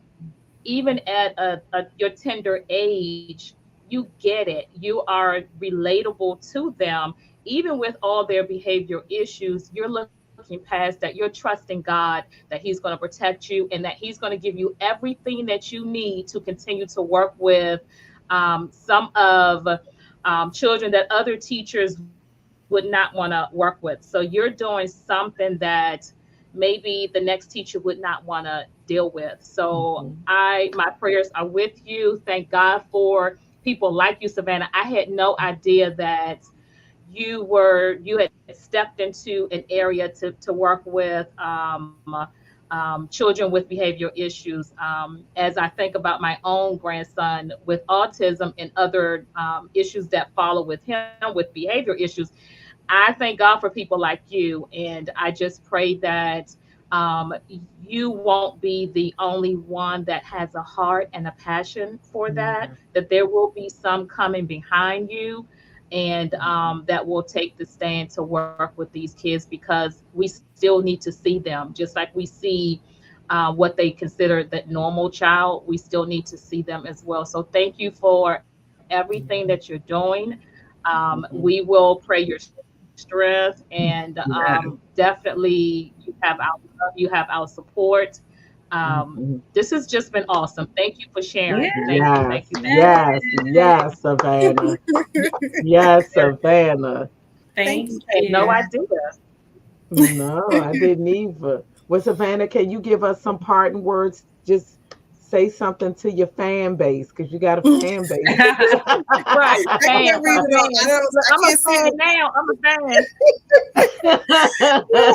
even at your tender age, you get it. You are relatable to them. Even with all their behavior issues, you're looking past that. You're trusting God that He's going to protect you and that He's going to give you everything that you need to continue to work with some of children that other teachers would not want to work with. So you're doing something that maybe the next teacher would not want to deal with. So my prayers are with you. Thank God for people like you, Savannah. I had no idea that you had stepped into an area to work with children with behavior issues. As I think about my own grandson with autism and other issues that follow with him with behavior issues, I thank God for people like you. And I just pray that um, you won't be the only one that has a heart and a passion for that there will be some coming behind you and that will take the stand to work with these kids because we still need to see them just like we see what they consider the normal child. We still need to see them as well. So thank you for everything that you're doing. We will pray your strength and definitely you have our support. This has just been awesome. Thank you for sharing. Yes, Savannah. Yes, Savannah. Thank I you. had no idea. No, I didn't either. Well, Savannah, can you give us some parting words? Just say something to your fan base because you got a fan base. Right. I can't read it all. I'm a fan now. I'm a fan.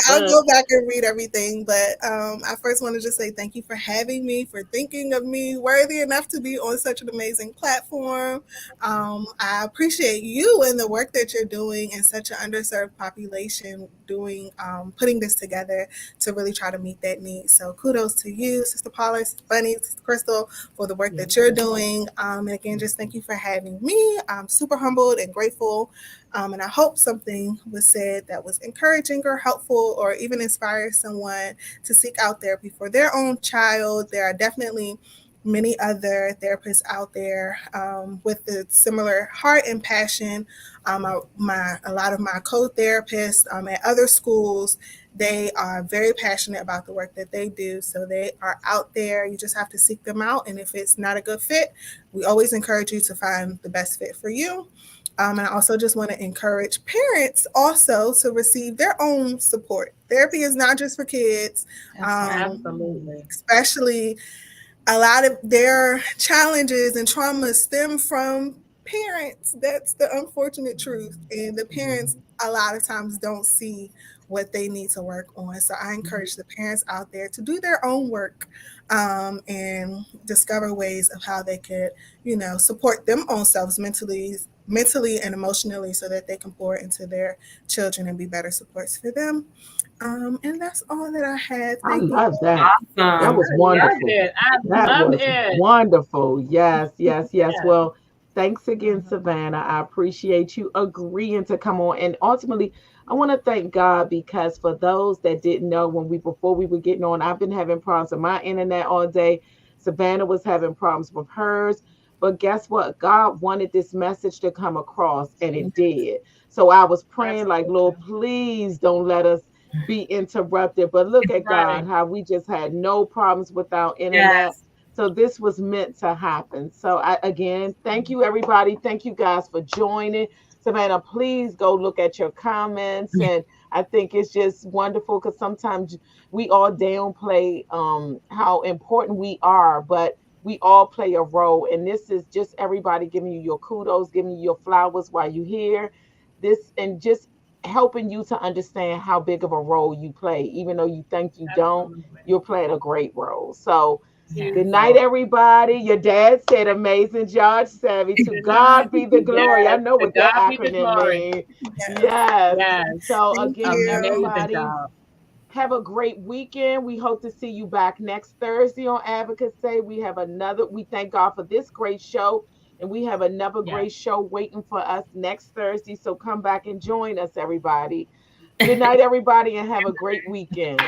I'll go back and read everything, but I first want to just say thank you for having me, for thinking of me worthy enough to be on such an amazing platform. I appreciate you and the work that you're doing in such an underserved population, doing putting this together to really try to meet that need. So kudos to you, Sister Paula, Bunny, Sister Crystal, for the work that you're doing. And again, just thank you for having me. I'm super humbled and grateful. And I hope something was said that was encouraging or helpful or even inspire someone to seek out therapy for their own child. There are definitely many other therapists out there with the similar heart and passion. A lot of my co-therapists at other schools, they are very passionate about the work that they do. So they are out there. You just have to seek them out. And if it's not a good fit, we always encourage you to find the best fit for you. And I also just want to encourage parents also to receive their own support. Therapy is not just for kids. Absolutely. Especially a lot of their challenges and traumas stem from parents. That's the unfortunate truth. And the parents a lot of times don't see what they need to work on. So I encourage the parents out there to do their own work and discover ways of how they could, support them own selves mentally and emotionally so that they can pour into their children and be better supports for them. And that's all that I had. I love that. That was wonderful. I love it. Wonderful. Yes. Yeah. Well, Thanks again, Savannah. I appreciate you agreeing to come on. And ultimately, I want to thank God because for those that didn't know, before we were getting on, I've been having problems with my internet all day. Savannah was having problems with hers. But guess what? God wanted this message to come across, and it did. So I was praying like, Lord, please don't let us be interrupted. But look at God, how we just had no problems with our internet. Yes. So this was meant to happen. So again, thank you, everybody. Thank you guys for joining. Savannah, please go look at your comments. And I think it's just wonderful because sometimes we all downplay how important we are, but we all play a role. And this is just everybody giving you your kudos, giving you your flowers while you're here. This and just helping you to understand how big of a role you play. Even though you think you don't, you're playing a great role. So good night, everybody. Your dad said amazing, George Savvy. To God be the glory. I know what that acronym means. Yes. So again, everybody, have a great weekend. We hope to see you back next Thursday on Advocacy. We thank God for this great show. And we have another great show waiting for us next Thursday. So come back and join us, everybody. Good night, everybody, and have a great weekend.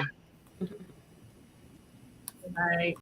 Good night.